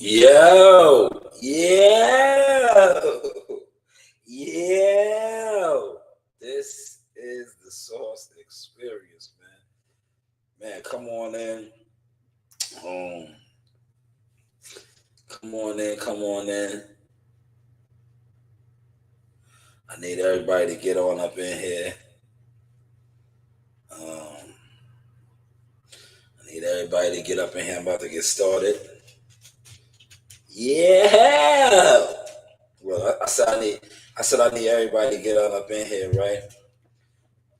Yo, this is the Sauce Experience, man. Man, come on in. Come on in. I need everybody to get on up in here. I need everybody to get up in here. I'm about to get started. Yeah. Well, I said I need everybody to get on up in here, right?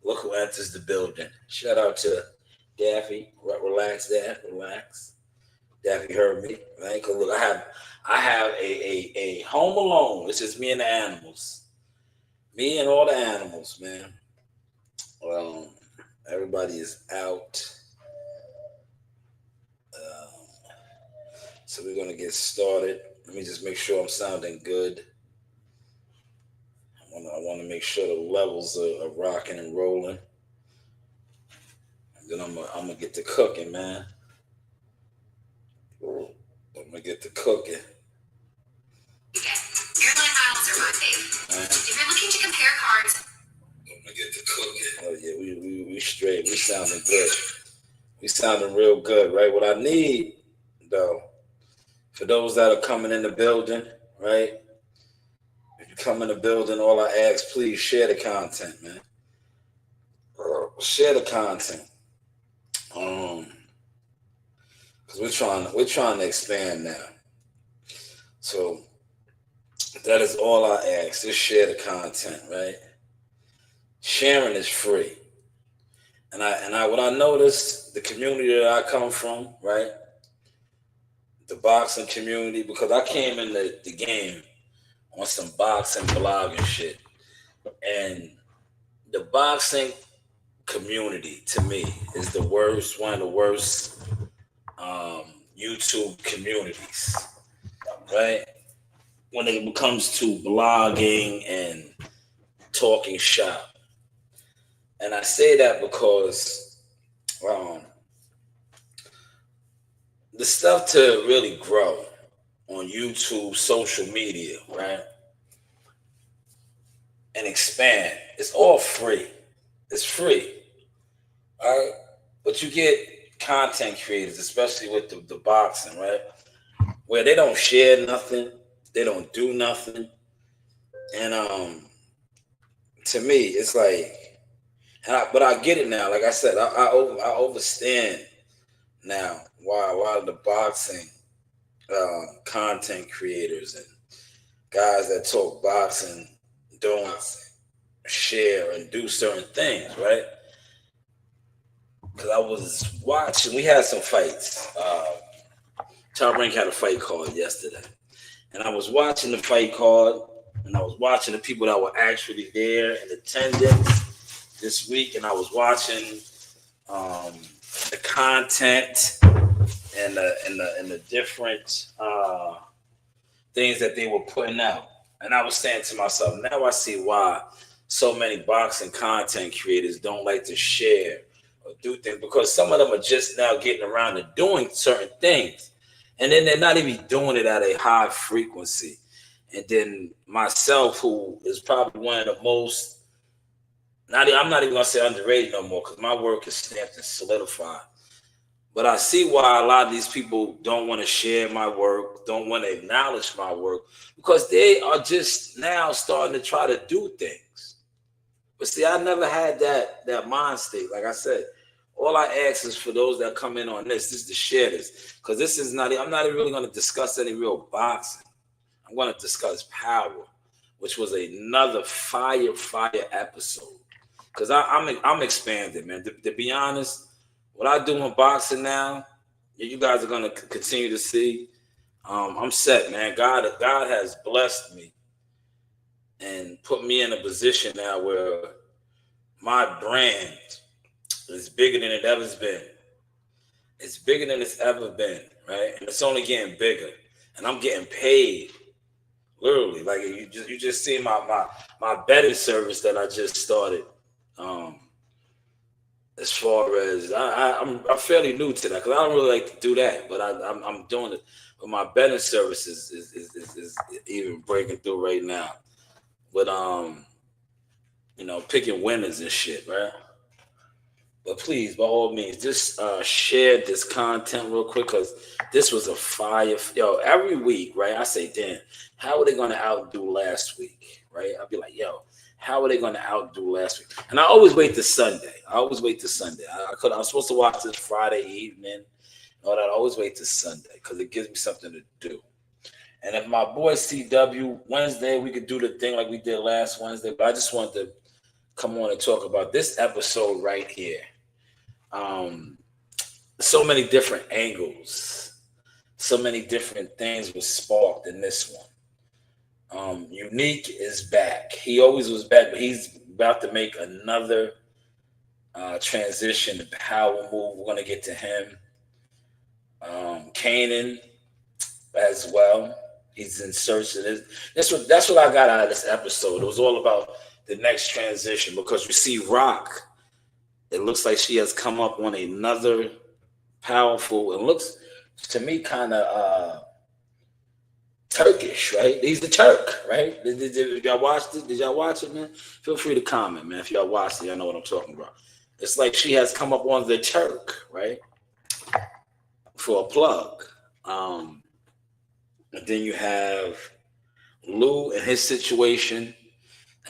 Look who enters the building. Shout out to Daffy. Relax, Dad. Relax. Daffy heard me. Right? Cause look, I have a home alone. It's just me and the animals. Me and all the animals, man. Everybody is out. So we're gonna get started. Let me just make sure I'm sounding good. I want to make sure the levels are rocking and rolling. And then I'm gonna get to cooking, man. I'm gonna get to cooking. Airline miles are my fave. If you're looking to compare cards, I'm gonna get to cooking. Oh yeah, we straight. We sounding good. We sounding real good, right? What I need, though, for those that are coming in the building, right? If you come in the building, all I ask, please share the content, man. Share the content. Because we're trying to expand now. So that is all I ask. Just share the content, right? Sharing is free. And I what I noticed, the community that I come from, right? The boxing community, because I came in the game on some boxing blogging shit. And the boxing community, to me, is one of the worst YouTube communities, right? When it comes to blogging and talking shop. And I say that because the stuff to really grow on YouTube, social media, right? And expand, it's all free. It's free, all right? But you get content creators, especially with the boxing, right? Where they don't share nothing, they don't do nothing. And to me, it's like, but I get it now. Like I said, I understand now why a lot of the boxing content creators and guys that talk boxing don't share and do certain things, right? Because I was watching, we had some fights. Top Rank had a fight card yesterday, and I was watching the fight card, and I was watching the people that were actually there in attendance this week, and I was watching the content and the different things that they were putting out. And I was saying to myself, now I see why so many boxing content creators don't like to share or do things, because some of them are just now getting around to doing certain things. And then they're not even doing it at a high frequency. And then myself, who is probably one of the most, I'm not even going to say underrated no more, because my work is stamped and solidified. But I see why a lot of these people don't want to share my work, don't want to acknowledge my work, because they are just now starting to try to do things. But see, I never had that mind state. Like I said, all I ask is for those that come in on this is to share this. Because this is not, I'm not really going to discuss any real boxing. I'm going to discuss power, which was another fire episode. Because I'm expanding, man. To be honest, what I do in boxing now, you guys are going to continue to see. I'm set, man. God has blessed me and put me in a position now where my brand is bigger than it ever been. It's bigger than it's ever been, right? And it's only getting bigger. And I'm getting paid, literally. Like you just see my betting service that I just started. Um, as far as I'm fairly new to that because I don't really like to do that, but I'm doing it. But my betting service is even breaking through right now. But picking winners and shit, right? But please, by all means, just share this content real quick because this was a fire. Yo, every week, right? I say, damn, how are they going to outdo last week, right? I'll be like, yo, how are they going to outdo last week? And I always wait to Sunday. I was supposed to watch this Friday evening. All that. I always wait to Sunday because it gives me something to do. And if my boy CW Wednesday, we could do the thing like we did last Wednesday. But I just wanted to come on and talk about this episode right here. Um, so many different angles, so many different things were sparked in this one. Unique is back. He always was back, but he's about to make another transition, the power move. We're gonna get to him. Kanan as well. He's in search of this. That's what I got out of this episode. It was all about the next transition because we see Rock. It looks like she has come up on another powerful. It looks to me kind of Turkish, right? He's the Turk, right? Did y'all watch it? Did y'all watch it, man? Feel free to comment, man. If y'all watched it, y'all know what I'm talking about. It's like she has come up on the Turk, right? For a plug. And then you have Lou and his situation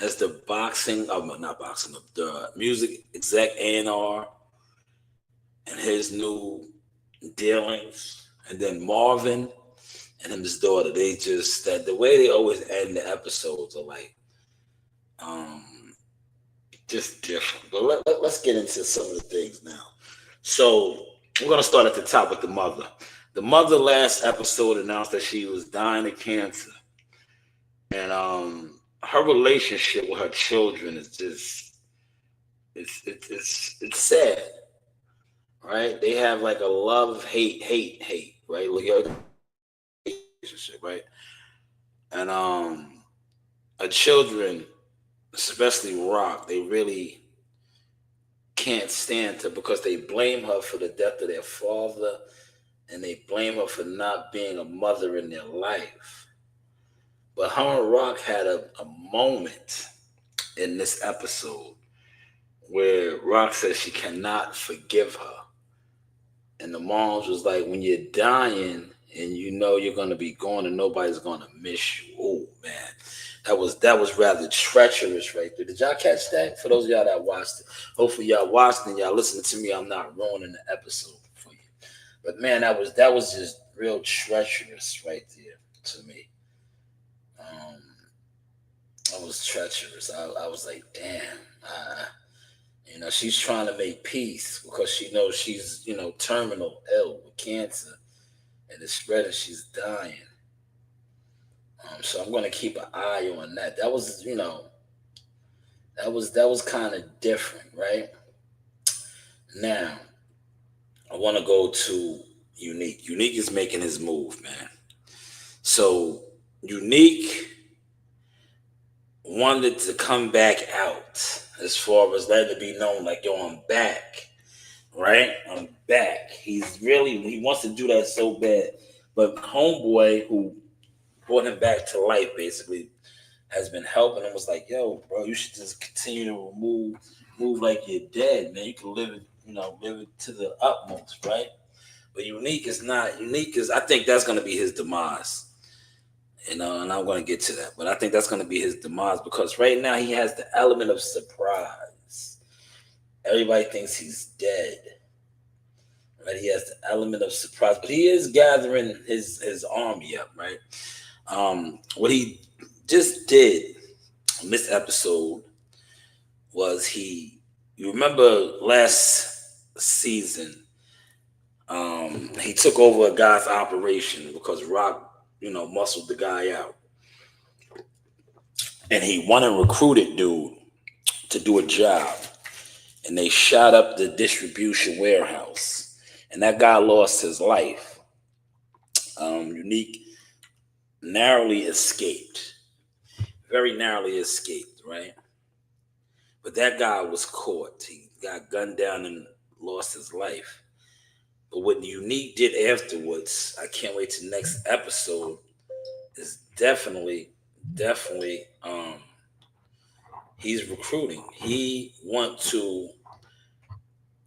as the not boxing, the music exec A&R and his new dealings. And then Marvin and his daughter, they just, that the way they always end the episodes are like, just different. But let's get into some of the things now. So we're going to start at the top with the mother. The mother last episode announced that she was dying of cancer. And her relationship with her children is just, it's sad, right? They have like a love, hate, right? Like a relationship, right? And her children, especially Rock, they really can't stand her because they blame her for the death of their father and they blame her for not being a mother in their life. But her and Rock had a moment in this episode where Rock says she cannot forgive her. And the moms was like, when you're dying and you know you're going to be gone and nobody's going to miss you. Oh, man. That was rather treacherous right there. Did y'all catch that? For those of y'all that watched it. Hopefully y'all watched and y'all listening to me. I'm not ruining the episode for you. But, man, that was just real treacherous right there to me. That was treacherous. I was like, damn. She's trying to make peace because she knows she's, terminal ill with cancer and it's spreading. She's dying. So I'm going to keep an eye on that. That was, that was kind of different, right? Now, I want to go to Unique. Unique is making his move, man. So Unique wanted to come back out as far as letting it be known, like, yo, I'm back, right? I'm back. He wants to do that so bad. But homeboy who brought him back to life, basically, has been helping him, was like, yo, bro, you should just continue to move like you're dead, man. You can live it to the utmost, right? But Unique is, I think that's going to be his demise. And I'm going to get to that. But I think that's going to be his demise because right now he has the element of surprise. Everybody thinks he's dead. Right? He has the element of surprise. But he is gathering his army up, right? What he just did on this episode was you remember last season, he took over a guy's operation because Rock muscled the guy out. And he went and recruited dude to do a job. And they shot up the distribution warehouse. And that guy lost his life. Unique narrowly escaped. Very narrowly escaped, right? But that guy was caught. He got gunned down and lost his life. But what Unique did afterwards, I can't wait to the next episode, is definitely, he's recruiting. He went to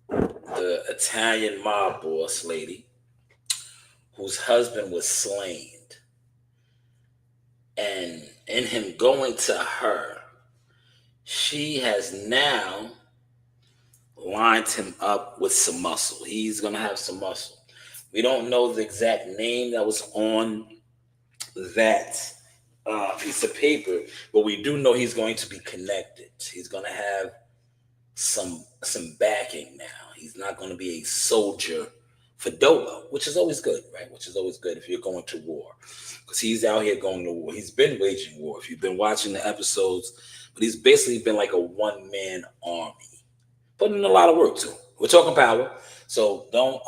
the Italian mob boss lady whose husband was slain. And in him going to her, she has now lined him up with some muscle. He's going to have some muscle. We don't know the exact name that was on that piece of paper, but we do know he's going to be connected. He's going to have some backing now. He's not going to be a soldier for Dolo, which is always good, right? Which is always good if you're going to war, because he's out here going to war. He's been waging war. If you've been watching the episodes, but he's basically been like a one-man army, putting in a lot of work too. We're talking power, so don't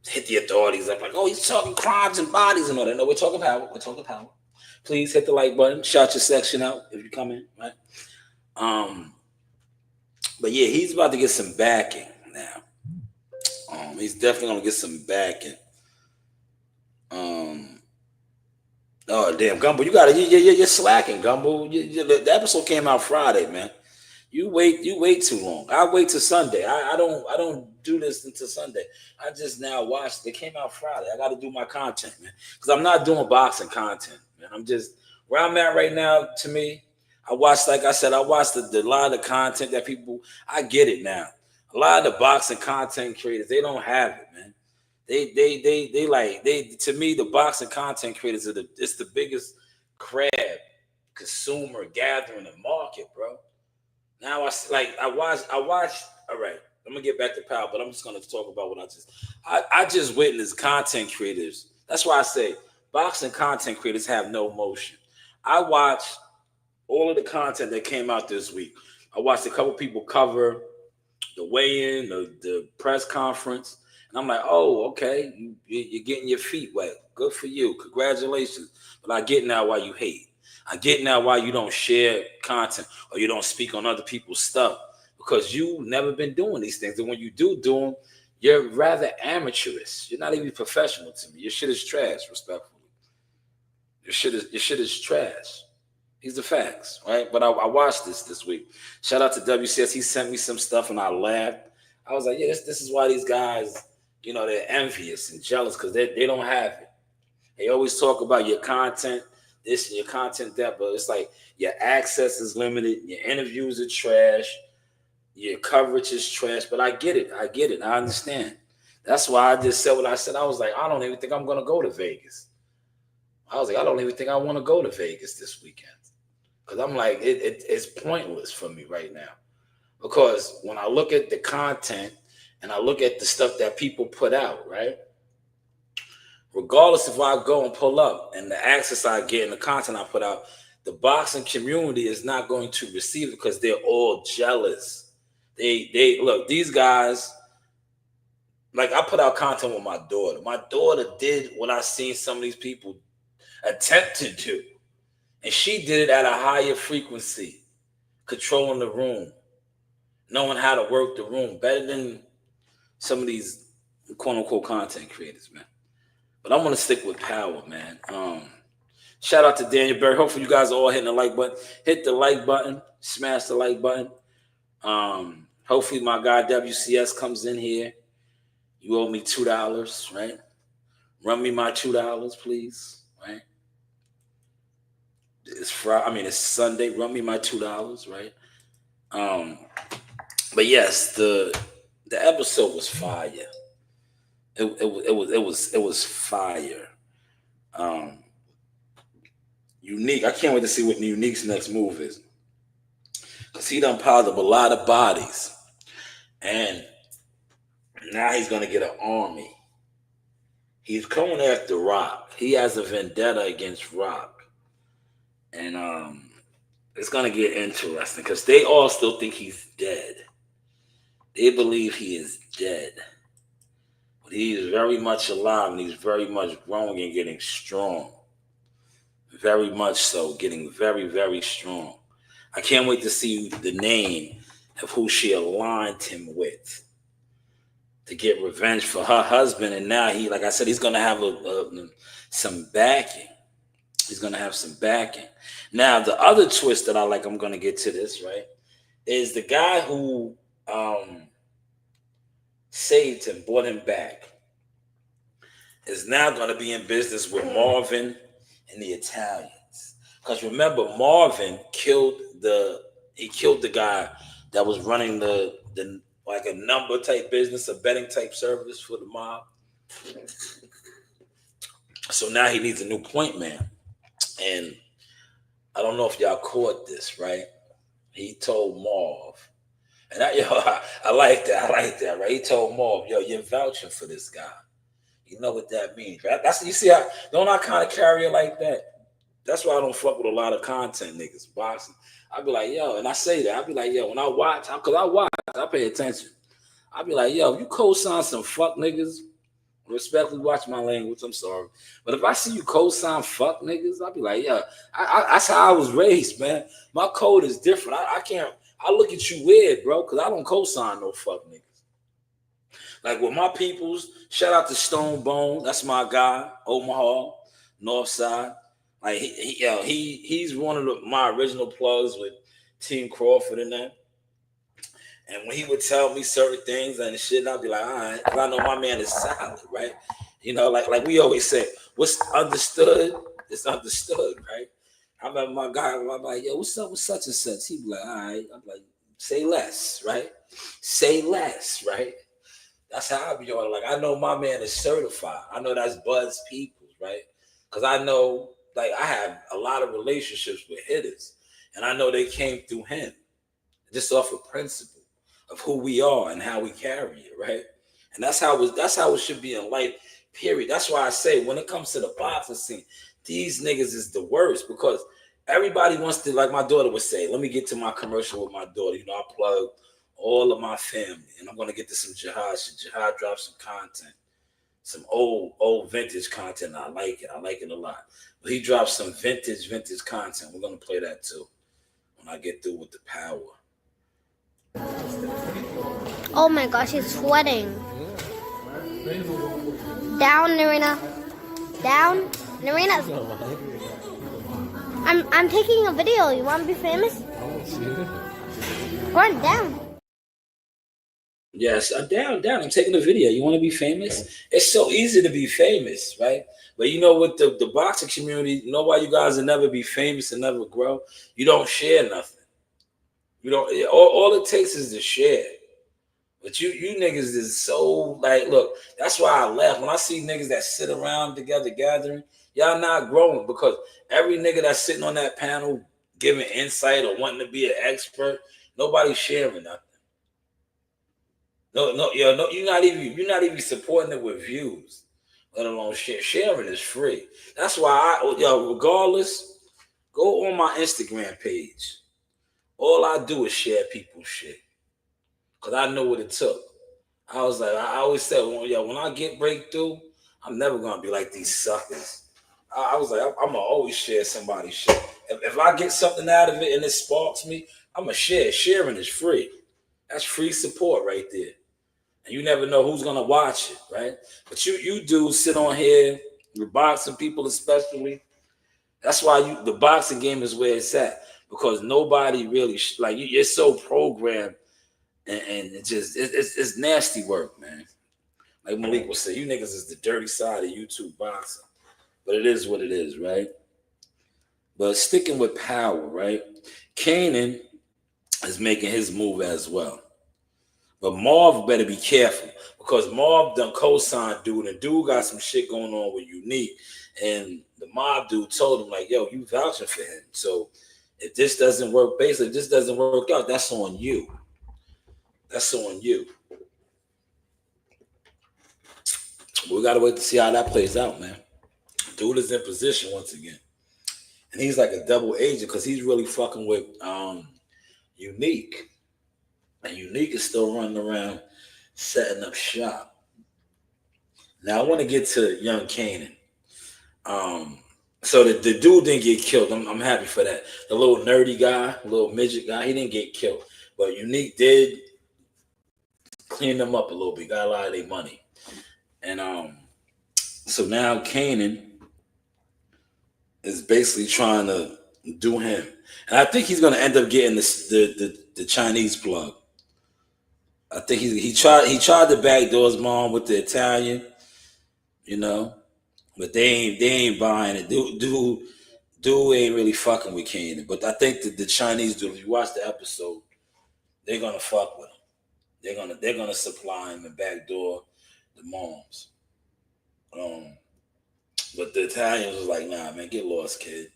hit the authorities up like, oh, he's talking crimes and bodies and all that. No, we're talking power. We're talking power. Please hit the like button. Shout your section out if you come in, right? But yeah, he's about to get some backing now. He's definitely gonna get some backing. Oh damn, Gumbo, you're slacking, Gumbo. The episode came out Friday, man. You wait too long. I wait till Sunday. I don't do this until Sunday. I just now watched. It came out Friday. I got to do my content, man, because I'm not doing boxing content, man. I'm just where I'm at right now. To me, I watched, like I said, I watched the lot of the content that people. I get it now. A lot of the boxing content creators, they don't have it, man. They to me, the boxing content creators it's the biggest crab consumer gathering and market, bro. Now I watched. All right, I'm gonna get back to power, but I'm just gonna talk about what I just witnessed content creators. That's why I say boxing content creators have no motion. I watched all of the content that came out this week. I watched a couple people cover the weigh-in, the press conference, and I'm like, oh, okay, you're getting your feet wet. Good for you. Congratulations. But I get now why you hate. I get now why you don't share content or you don't speak on other people's stuff, because you've never been doing these things. And when you do them, you're rather amateurish. You're not even professional to me. Your shit is trash, respectfully. Your shit is trash. These are facts, right? But I watched this week. Shout out to WCS. He sent me some stuff and I laughed. I was like, yeah, this is why these guys, they're envious and jealous, because they don't have it. They always talk about your content, this and your content that, but it's like your access is limited, your interviews are trash, your coverage is trash. But I get it. I understand. That's why I just said what I said. I was like, I don't even think I'm gonna go to Vegas. I was like, I don't even think I want to go to Vegas this weekend, because I'm like, it's pointless for me right now. Because when I look at the content and I look at the stuff that people put out, right? Regardless if I go and pull up and the access I get and the content I put out, the boxing community is not going to receive it because they're all jealous. They look, these guys, like I put out content with my daughter. My daughter did what I seen some of these people attempt to do. And she did it at a higher frequency, controlling the room, knowing how to work the room better than some of these quote unquote content creators, man. But I'm gonna stick with power, man. Shout out to Daniel Berry. Hopefully you guys are all hitting the like button. Hit the like button, smash the like button. Hopefully my guy WCS comes in here. You owe me $2, right? Run me my $2, please, right? It's Friday. It's Sunday. Run me my $2, right? But yes, the episode was fire. It was fire. Unique. I can't wait to see what Unique's next move is, because he done piled up a lot of bodies, and now he's gonna get an army. He's coming after Rock. He has a vendetta against Rock, and it's gonna get interesting because they all still think he's dead. They believe he is dead, but he is very much alive and he's very much growing and getting strong. Very much so, getting very, very strong. I can't wait to see the name of who she aligned him with to get revenge for her husband. And now he, like I said, he's gonna have some backing. He's gonna have some backing. Now the other twist that I like, I'm gonna get to this right, is the guy who saved him, brought him back, is now gonna be in business with Marvin and the Italians. Because remember, Marvin killed the guy that was running the like a number type business, a betting type service for the mob. So now he needs a new point man. And I don't know if y'all caught this, right? He told Marv, and I like that. I like that, right? He told Marv, yo, you're vouching for this guy. You know what that means, right? That's, you see how don't I kind of carry it like that? That's why I don't fuck with a lot of content niggas boxing. I be like, yo, and I say that. I be like, yo, when I watch, because I watch, I pay attention. I be like, yo, if you co-sign some fuck niggas, respectfully watch my language, I'm sorry. But if I see you co-sign fuck niggas, I'll be like, yeah, that's how I was raised, man. My code is different. I can't, I look at you weird, bro, because I don't co-sign no fuck niggas. Like with my peoples, shout out to Stone Bone, that's my guy, Omaha, North Side. Like he's one of my original plugs with Team Crawford and that. And when he would tell me certain things and shit, I'd be like, all right, because I know my man is solid, right? You know, like we always say, what's understood is understood, right? I remember my guy, I'm like, yo, what's up with such and such? He'd be like, all right. I'm like, say less, right? Say less, right? That's how I be on. Like, I know my man is certified. I know that's Bud's Peoples, right? Because I know, like, I have a lot of relationships with hitters, and I know they came through him, just off of principle of who we are and how we carry it, right? And that's how it should be in life, period. That's why I say when it comes to the boxing scene, these niggas is the worst because everybody wants to, like my daughter would say, let me get to my commercial with my daughter. You know, I plug all of my family, and I'm gonna get to some Jihad shit. Jihad drops some content, some old vintage content. I like it. I like it a lot. But he drops some vintage content. We're gonna play that too when I get through with the power. Oh my gosh, he's sweating. Down, Narina. Down, Narina. I'm taking a video. You want to be famous? Run down. Yes, I'm down. I'm taking a video. You want to be famous? It's so easy to be famous, right? But you know, with the boxing community, you know why you guys will never be famous and never grow? You don't share nothing. You don't. All it takes is to share. But you niggas is so like, look, that's why I left. When I see niggas that sit around together gathering, y'all not growing because every nigga that's sitting on that panel giving insight or wanting to be an expert, nobody's sharing nothing. No, you're not even supporting it with views, let alone share. Sharing is free. That's why regardless, go on my Instagram page. All I do is share people's shit. Cause I know what it took. I was like, I always said, when I get breakthrough, I'm never gonna be like these suckers. I was like, I'm gonna always share somebody's shit. If I get something out of it and it sparks me, I'm gonna share. Sharing is free. That's free support right there. And you never know who's gonna watch it, right? But you do sit on here, the boxing people especially. That's why the boxing game is where it's at because nobody really you're so programmed. And it's nasty work, man. Like Malik would say, you niggas is the dirty side of YouTube boxing. But it is what it is, right? But sticking with power, right? Kanan is making his move as well. But Marv better be careful because Marv done co-signed dude, and dude got some shit going on with Unique. And the mob dude told him, like, yo, you vouching for him. So if this doesn't work, basically, if this doesn't work out, that's on you. That's on you. We gotta wait to see how that plays out, man. Dude is in position once again, and he's like a double agent because he's really fucking with Unique, and Unique is still running around setting up shop. Now I want to get to young Kanan. So the dude didn't get killed. I'm happy for that. The little nerdy guy, little midget guy, he didn't get killed, but Unique did clean them up a little bit. Got a lot of their money, and so now Kanan is basically trying to do him, and I think he's gonna end up getting the Chinese plug. I think he tried to backdoor his mom with the Italian, you know, but they ain't buying it. Dude ain't really fucking with Kanan. But I think that the Chinese dude, if you watch the episode, they're gonna fuck with him. They're gonna supply him and backdoor the moms. But the Italians was like, nah, man, get lost, kid.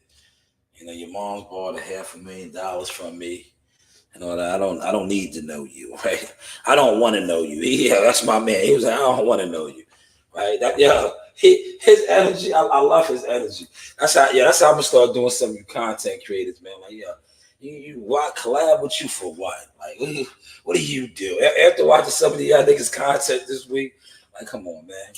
You know, your mom's bought $500,000 from me. You know, I don't need to know you, right? I don't want to know you. Yeah, that's my man. He was like, I don't want to know you, right? His energy, I love his energy. That's how I'm gonna start doing some of you content creators, man. Like, you why collab with you for what? Like, what do you do? After watching some of y'all niggas content this week, like, come on, man.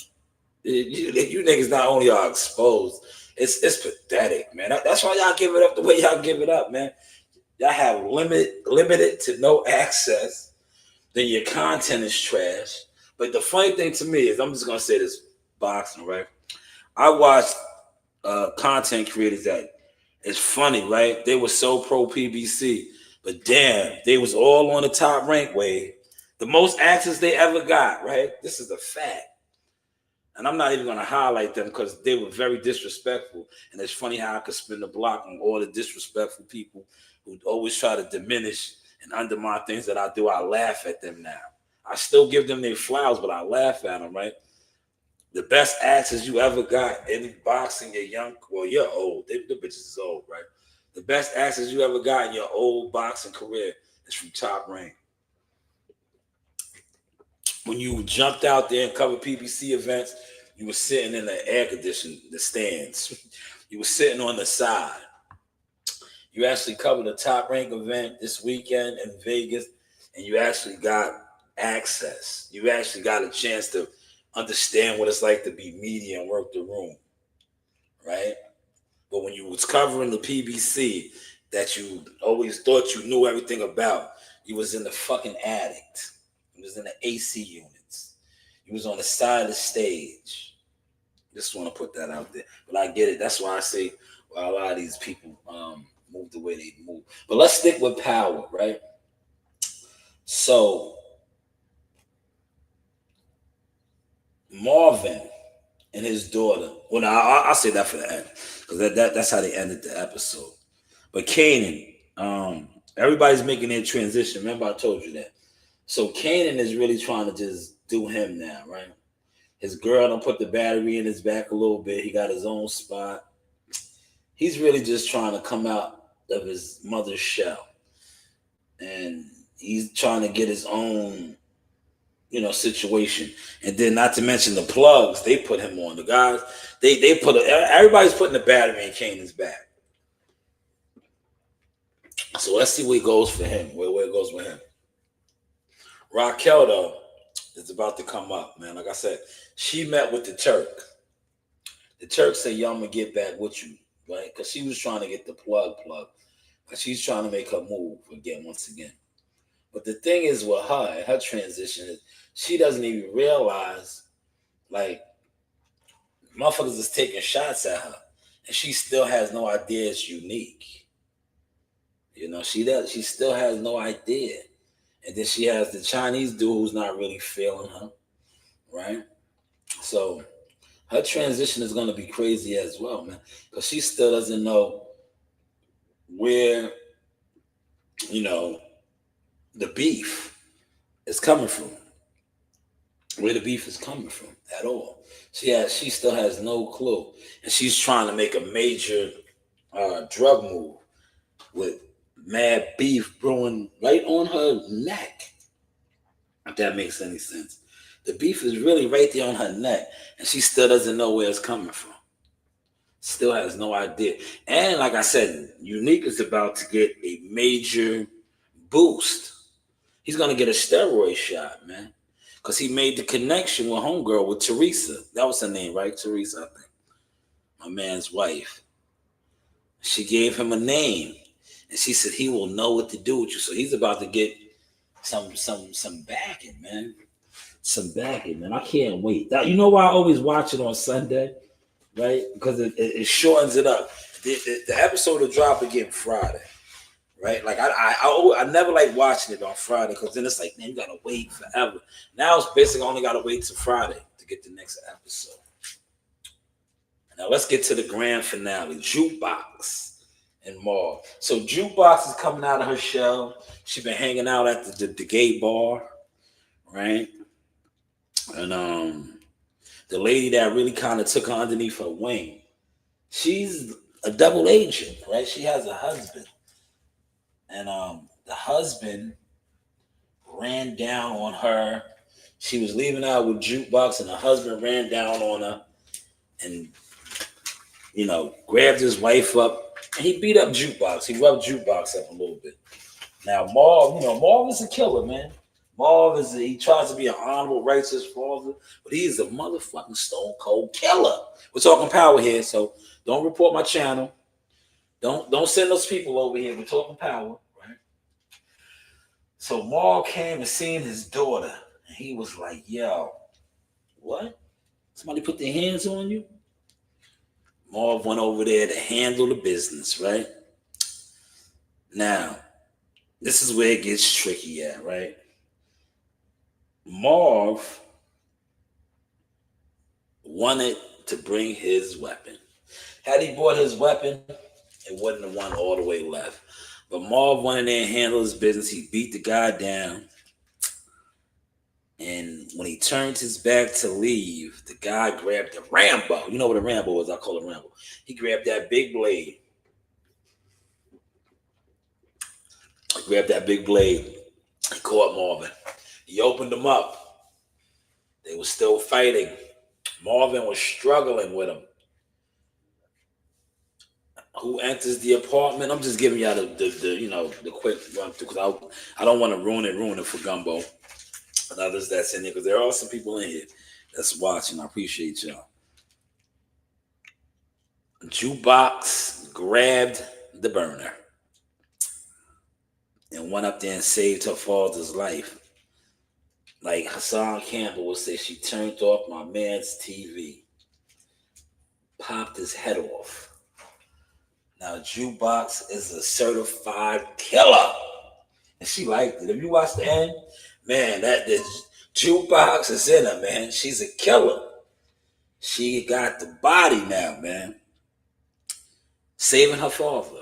You niggas not only are exposed, it's pathetic, man. That's why y'all give it up the way y'all give it up, man. Y'all have limited to no access. Then your content is trash. But the funny thing to me is, I'm just gonna say this: boxing, right? I watched content creators that it's funny, right? They were so pro PBC, but damn, they was all on the top rank wave. The most access they ever got, right? This is a fact. And I'm not even going to highlight them because they were very disrespectful. And it's funny how I could spin the block on all the disrespectful people who always try to diminish and undermine things that I do. I laugh at them now. I still give them their flowers, but I laugh at them, right? The best access you ever got in boxing, you're old. The bitches is old, right? The best access you ever got in your old boxing career is from Top Rank. When you jumped out there and covered PBC events, you were sitting in the air conditioned, the stands. You were sitting on the side. You actually covered a Top Rank event this weekend in Vegas, and you actually got access. You actually got a chance to understand what it's like to be media and work the room, right? But when you was covering the PBC that you always thought you knew everything about, you was in the fucking attic. He was in the AC units. He was on the side of the stage. Just want to put that out there. But I get it. That's why I say a lot of these people move the way they move. But let's stick with power, right? So Marvin and his daughter. Well, now I'll say that for the end because that's how they ended the episode. But Kanan, everybody's making their transition. Remember, I told you that. So Kanan is really trying to just do him now, right? His girl done put the battery in his back a little bit. He got his own spot. He's really just trying to come out of his mother's shell. And he's trying to get his own, situation. And then not to mention the plugs they put him on. The guys, everybody's putting the battery in Kanan's back. So let's see where it goes for him, where it goes with him. Raquel, though, is about to come up, man. Like I said, she met with the Turk. The Turk said, yo, I'm going to get back with you, right? Because she was trying to get the plug. Because she's trying to make her move once again. But the thing is with her transition is she doesn't even realize, like, motherfuckers is taking shots at her. And she still has no idea it's unique. She still has no idea. And then she has the Chinese dude who's not really feeling her, right? So her transition is going to be crazy as well, man, because she still doesn't know where, the beef is coming from, where the beef is coming from at all. She still has no clue, and she's trying to make a major drug move with mad beef brewing right on her neck, if that makes any sense. The beef is really right there on her neck, and she still doesn't know where it's coming from. Still has no idea. And like I said, Unique is about to get a major boost. He's gonna get a steroid shot, man, because he made the connection with homegirl with Teresa. That was her name, right? Teresa, I think. My man's wife. She gave him a name, and she said he will know what to do with you. So he's about to get some backing, man. Some backing, man. I can't wait. You know why I always watch it on Sunday, right? Because it shortens it up. The episode will drop again Friday, right? Like I never like watching it on Friday because then it's like, man, you gotta wait forever. Now it's basically only gotta wait till Friday to get the next episode. Now let's get to the grand finale, Jukebox and Mauve. So Jukebox is coming out of her shell. She's been hanging out at the gay bar, right? And the lady that really kind of took her underneath her wing, she's a double agent, right? She has a husband. And the husband ran down on her. She was leaving out with Jukebox, and the husband ran down on her and, you know, grabbed his wife up. And he beat up Jukebox. He rubbed Jukebox up a little bit. Now, Mauve, Mauve is a killer, man. Mauve he tries to be an honorable, righteous father, but he is a motherfucking stone cold killer. We're talking power here, so don't report my channel. Don't send those people over here. We're talking power, right? So Mauve came and seen his daughter, and he was like, yo, what? Somebody put their hands on you? Mauve went over there to handle the business, right? Now, this is where it gets tricky at, right? Mauve wanted to bring his weapon. Had he brought his weapon, it wouldn't have won all the way left. But Mauve went in there and handled his business. He beat the guy down. And when he turned his back to leave, the guy grabbed the Rambo. You know what a Rambo is? I call it Rambo. He grabbed that big blade. He caught Marvin. He opened him up. They were still fighting. Marvin was struggling with him. Who enters the apartment? I'm just giving y'all the quick run through because I don't want to ruin it for Gumbo and others that's in here because there are some people in here that's watching. I appreciate y'all. Jukebox grabbed the burner and went up there and saved her father's life. Like Hassan Campbell would say, she turned off my man's TV, popped his head off. Now, Jukebox is a certified killer. And she liked it. If you watch the end, man, the Jukebox is in her, man. She's a killer. She got the body now, man. Saving her father.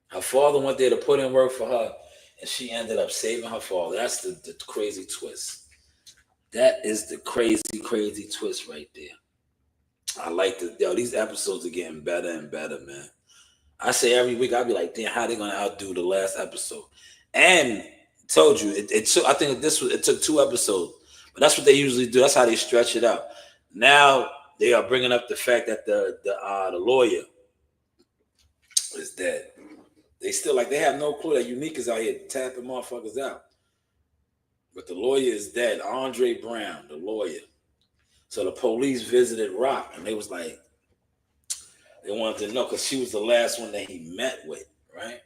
Her father went there to put in work for her, and she ended up saving her father. That's the crazy twist. That is the crazy, crazy twist right there. I like these episodes are getting better and better, man. I say every week, I'll be like, damn, how they gonna outdo the last episode? And told you, it took, I think it took 2 episodes, but that's what they usually do. That's how they stretch it out. Now they are bringing up the fact that the lawyer is dead. They still they have no clue that Unique is out here tapping motherfuckers out. But the lawyer is dead. Andre Brown, the lawyer. So the police visited Rock, and they was like, they wanted to know because she was the last one that he met with, right?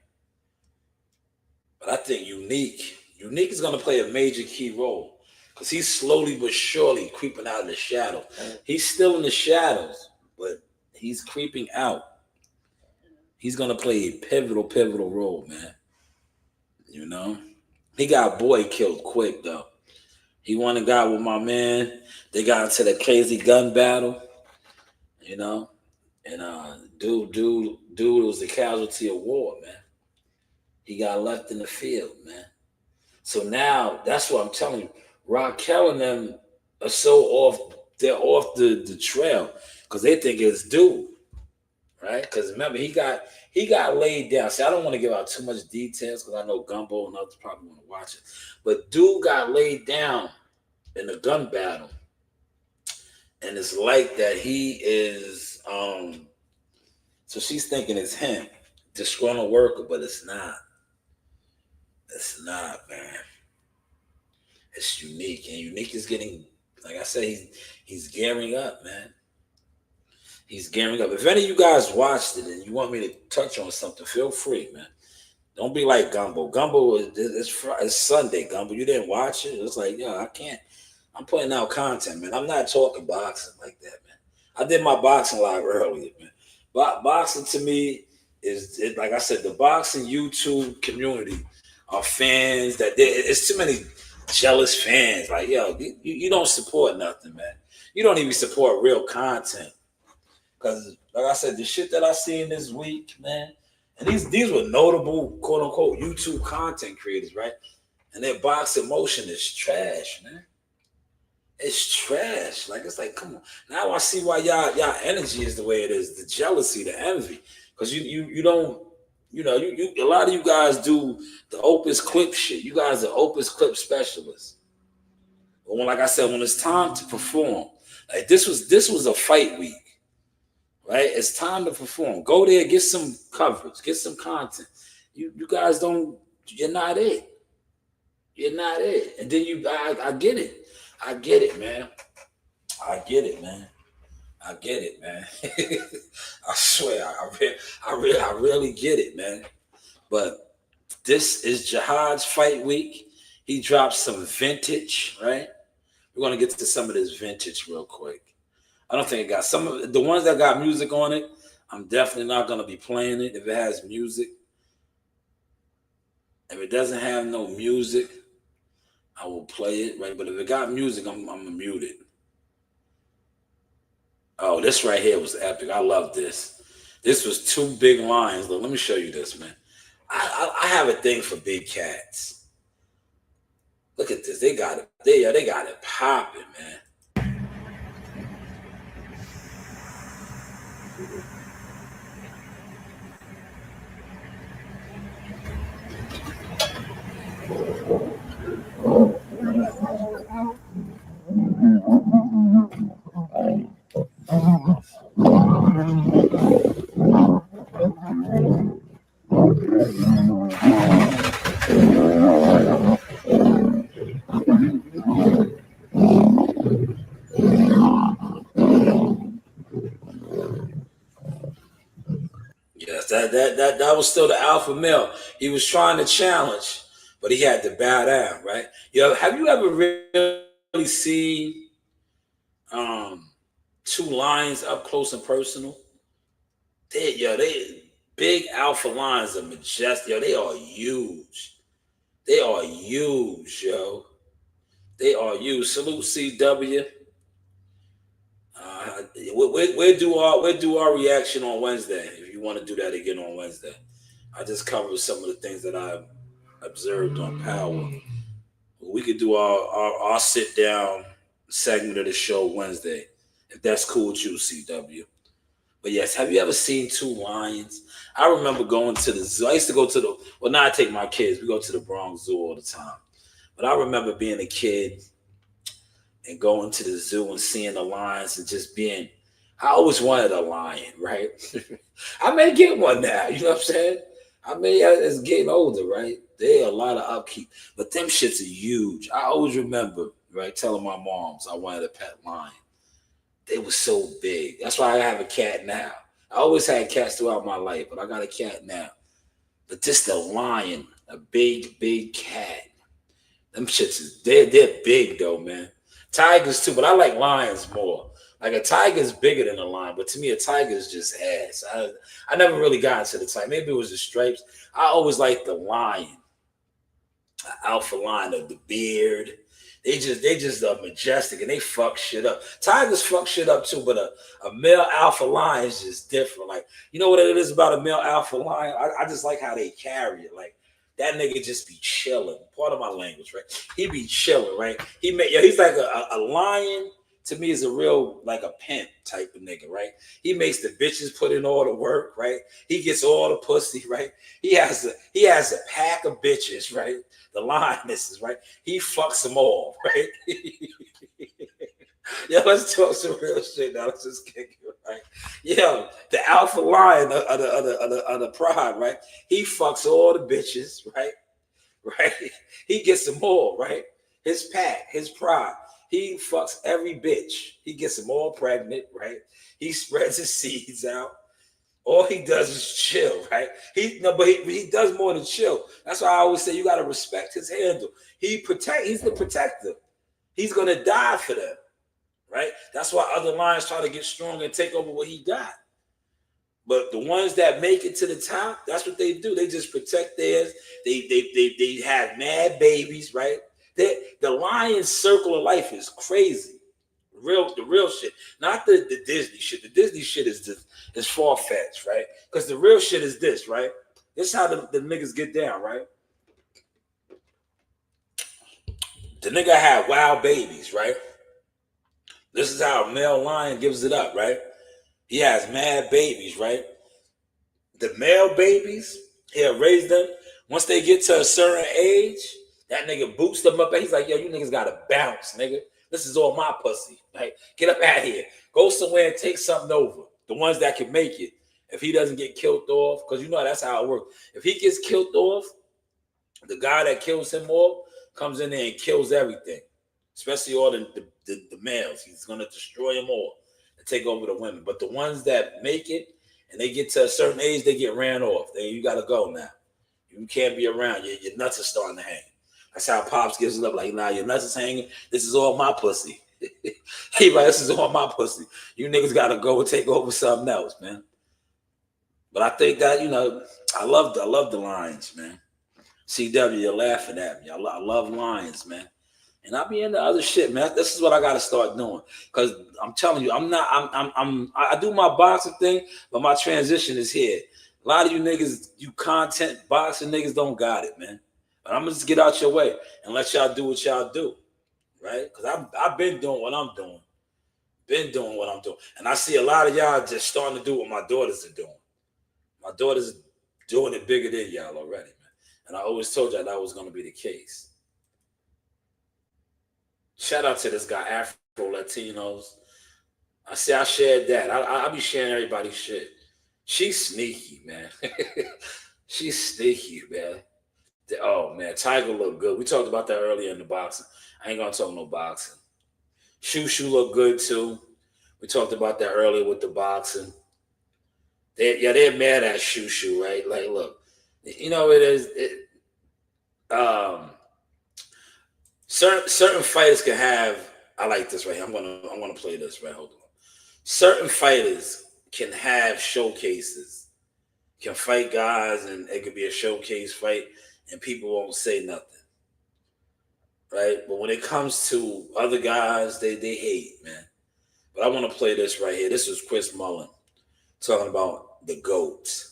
But I think Unique is going to play a major key role because he's slowly but surely creeping out of the shadow. He's still in the shadows, but he's creeping out. He's going to play a pivotal role, man. You know? He got Boy killed quick, though. He went and got with my man. They got into the crazy gun battle, you know? And dude was a casualty of war, man. He got left in the field, man. So now, that's what I'm telling you. Raquel and them are so off, they're off the trail because they think it's dude, right? Because remember, he got laid down. See, I don't want to give out too much details because I know Gumbo and others probably want to watch it. But dude got laid down in a gun battle, and it's like that he is. So she's thinking it's him, disgruntled worker, but it's not. It's not, man. It's unique, and unique is getting, like I said, he's gearing up, man. He's gearing up. If any of you guys watched it and you want me to touch on something, feel free, man. Don't be like Gumbo. Gumbo it's Sunday, Gumbo. You didn't watch it? It's like, yo, I can't. I'm putting out content, man. I'm not talking boxing like that, man. I did my boxing live earlier, man. Boxing to me is, like I said, the boxing YouTube community are fans that it's too many jealous fans. Like, yo, you don't support nothing, man. You don't even support real content. Because, like I said, the shit that I seen this week, man, and these were notable, quote unquote, YouTube content creators, right? And their boxing motion is trash, man. It's trash. Like, it's like, come on. Now I see why y'all energy is the way it is. The jealousy, the envy. Because you don't, you a lot of you guys do the Opus Clip shit. You guys are Opus Clip specialists. But when, like I said, when it's time to perform, like this was a fight week. Right? It's time to perform. Go there, get some coverage, get some content. You guys don't, you're not it. You're not it. And then I get it. I get it, man. I get it, man. I get it, man. I swear, I really get it, man. But this is Jihad's fight week. He dropped some vintage, right? We're gonna get to some of this vintage real quick. I don't think it got some of the ones that got music on it. I'm definitely not gonna be playing it if it has music. If it doesn't have no music, I will play it, right? But if it got music, I'm gonna mute it. Oh, this right here was epic. I love this. This was two big lions. Look, let me show you this, man. I have a thing for big cats. Look at this. They got it. They got it popping, man. Yes, that was still the alpha male. He was trying to challenge, but he had to bow down, right? Yo, have you ever really seen two lions up close and personal? They big alpha lions are majestic. Yo, they are huge. They are huge, yo. They are huge. Salute CW. We'll do our reaction on Wednesday if you want to do that again on Wednesday. I just covered some of the things that I observed on Power. We could do our sit down segment of the show Wednesday if that's cool with you, CW. But yes, have you ever seen two lions? I remember going to the zoo. I used to go to now I take my kids. We go to the Bronx Zoo all the time. But I remember being a kid and going to the zoo and seeing the lions and just being, I always wanted a lion, right? I may get one now, you know what I'm saying? I may, as getting older, right? They are a lot of upkeep, but them shits are huge. I always remember, right, telling my moms I wanted a pet lion. They were so big. That's why I have a cat now. I always had cats throughout my life, but I got a cat now. But just a lion, a big cat. Them shits, they're big though, man. Tigers too, but I like lions more. Like a tiger's bigger than a lion, but to me a tiger is just ass. I never really got into the tiger. Maybe it was the stripes. I always liked the lion, alpha lion, the beard. They just are majestic and they fuck shit up. Tigers fuck shit up too, but a male alpha lion is just different. Like, you know what it is about a male alpha lion? I just like how they carry it. Like, that nigga just be chilling. Part of my language, right? He be chilling, right? He's like a lion to me is a real like a pimp type of nigga, right? He makes the bitches put in all the work, right? He gets all the pussy, right? He has a pack of bitches, right? The lionesses, right? He fucks them all, right? Yeah, let's talk some real shit now. Let's just kick it, right? Yeah, the alpha lion of the pride, right? He fucks all the bitches, right? Right? He gets them all, right? His pack, his pride. He fucks every bitch. He gets them all pregnant, right? He spreads his seeds out. All he does is chill, right? He does more than chill. That's why I always say you gotta respect his handle. He's the protector. He's gonna die for them, right? That's why other lions try to get strong and take over what he got. But the ones that make it to the top, that's what they do. They just protect theirs. They have mad babies, right? The lion's circle of life is crazy. The real shit. Not the Disney shit. The Disney shit is far-fetched, right? Because the real shit is this, right? This is how the niggas get down, right? The nigga had wild babies, right? This is how a male lion gives it up, right? He has mad babies, right? The male babies, he'll raise them. Once they get to a certain age, that nigga boosts them up. And he's like, yo, you niggas gotta bounce, nigga. This is all my pussy. Like, get up out of here. Go somewhere and take something over. The ones that can make it. If he doesn't get killed off, because you know that's how it works. If he gets killed off, the guy that kills him off comes in there and kills everything. Especially all the males. He's gonna destroy them all. Take over the women, but the ones that make it and they get to a certain age, they get ran off. Then you gotta go now. You can't be around. Your nuts are starting to hang. That's how Pops gives it up. Like, nah, your nuts is hanging. This is all my pussy. He like, this is all my pussy. You niggas gotta go and take over something else, man. But I think that, you know, I love the Lions, man. CW, you're laughing at me. I love Lions, man. And I'll be into other shit, man. This is what I gotta start doing. Cause I'm telling you, I do my boxing thing, but my transition is here. A lot of you niggas, you content boxing niggas don't got it, man. But I'm gonna just get out your way and let y'all do what y'all do. Right? Cause I've been doing what I'm doing. And I see a lot of y'all just starting to do what my daughters are doing. My daughters doing it bigger than y'all already, man. And I always told y'all that was gonna be the case. Shout out to this guy, Afro Latinos. I shared that. I be sharing everybody's shit. She's sneaky, man. She's sneaky, man. Oh, man. Tiger looked good. We talked about that earlier in the boxing. I ain't going to talk no boxing. Shoo looked good, too. We talked about that earlier with the boxing. They're mad at Shoo, right? Like, look, you know, certain fighters can have. I like this right here. I'm gonna play this right. Hold on. Certain fighters can have showcases, can fight guys, and it could be a showcase fight, and people won't say nothing, right? But when it comes to other guys, they hate, man. But I want to play this right here. This is Chris Mullin talking about the GOAT,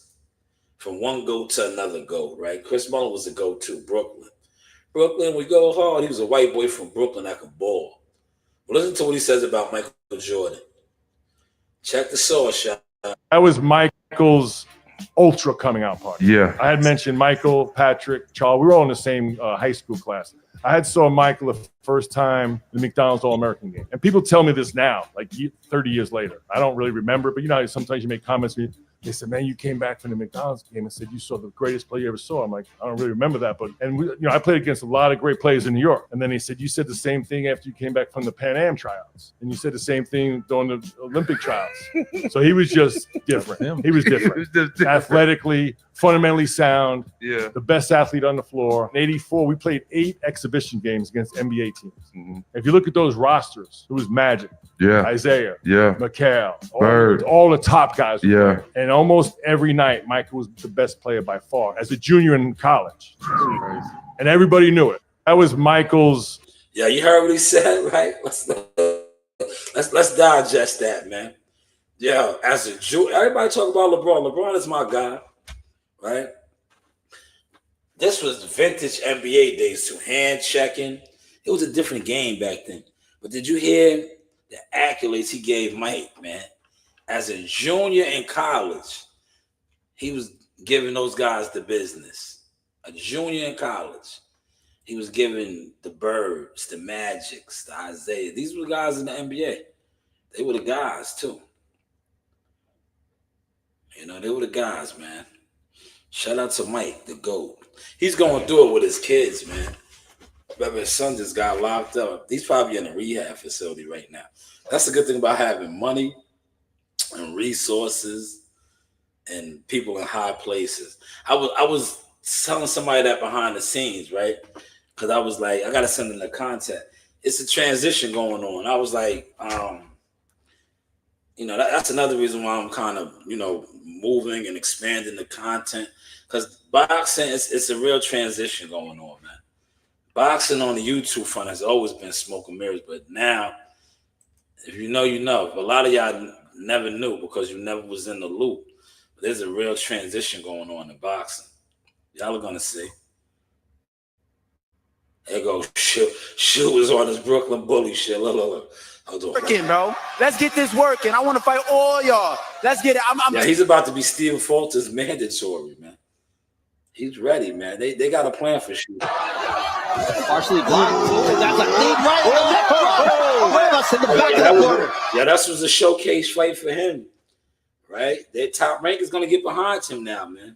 from one GOAT to another GOAT, right? Chris Mullin was a GOAT too, Brooklyn, we go hard. He was a white boy from Brooklyn that could ball. But listen to what he says about Michael Jordan. Check the source, shot. That was Michael's ultra coming out party. Yeah. I had mentioned Michael, Patrick, Charles. We were all in the same high school class. I had saw Michael the first time in the McDonald's All-American game. And people tell me this now, like 30 years later. I don't really remember, but you know how sometimes you make comments. They said, man, you came back from the McDonald's game and said you saw the greatest play you ever saw. I'm like, I don't really remember that. But I played against a lot of great players in New York. And then he said, you said the same thing after you came back from the Pan Am tryouts. And you said the same thing during the Olympic trials. So he was just different. He was different. Athletically, fundamentally sound. Yeah. The best athlete on the floor. In 84, we played 8 exhibition games against NBA teams. Mm-hmm. If you look at those rosters, it was Magic. Yeah. Isaiah. Yeah. McHale. Bird. All the top guys. Yeah. And almost every night, Michael was the best player by far as a junior in college. And everybody knew it. That was Michael's. Yeah, you heard what he said, right? Let's digest that, man. Yeah, as a junior, everybody talk about LeBron. LeBron is my guy, right? This was vintage NBA days too. Hand checking. It was a different game back then. But did you hear the accolades he gave Mike, man. As a junior in college, he was giving those guys the business. A junior in college, he was giving the Birds, the Magics, the Isaiah. These were the guys in the NBA. They were the guys too. You know, they were the guys, man. Shout out to Mike, the GOAT. He's going through it with his kids, man. Remember, his son just got locked up. He's probably in a rehab facility right now. That's the good thing about having money and resources and people in high places. I was telling somebody that behind the scenes, right? Because I was like, I got to send them the content. It's a transition going on. I was like, you know, that's another reason why I'm kind of, you know, moving and expanding the content. Because boxing, it's a real transition going on, man. Boxing on the YouTube front has always been smoke and mirrors, but now, if you know, you know. A lot of y'all never knew because you never was in the loop. But there's a real transition going on in boxing. Y'all are gonna see. There goes Shoe is on his Brooklyn Bully shit. Look. Hold on. Working, bro. Let's get this working. I want to fight all y'all. Let's get it. Yeah, he's about to be Stephen Fulton's mandatory, man. He's ready, man. They got a plan for Shoe. Partially blocked. That's a big right. Yeah, that was a showcase fight for him, right? That Top Rank is going to get behind him now, man.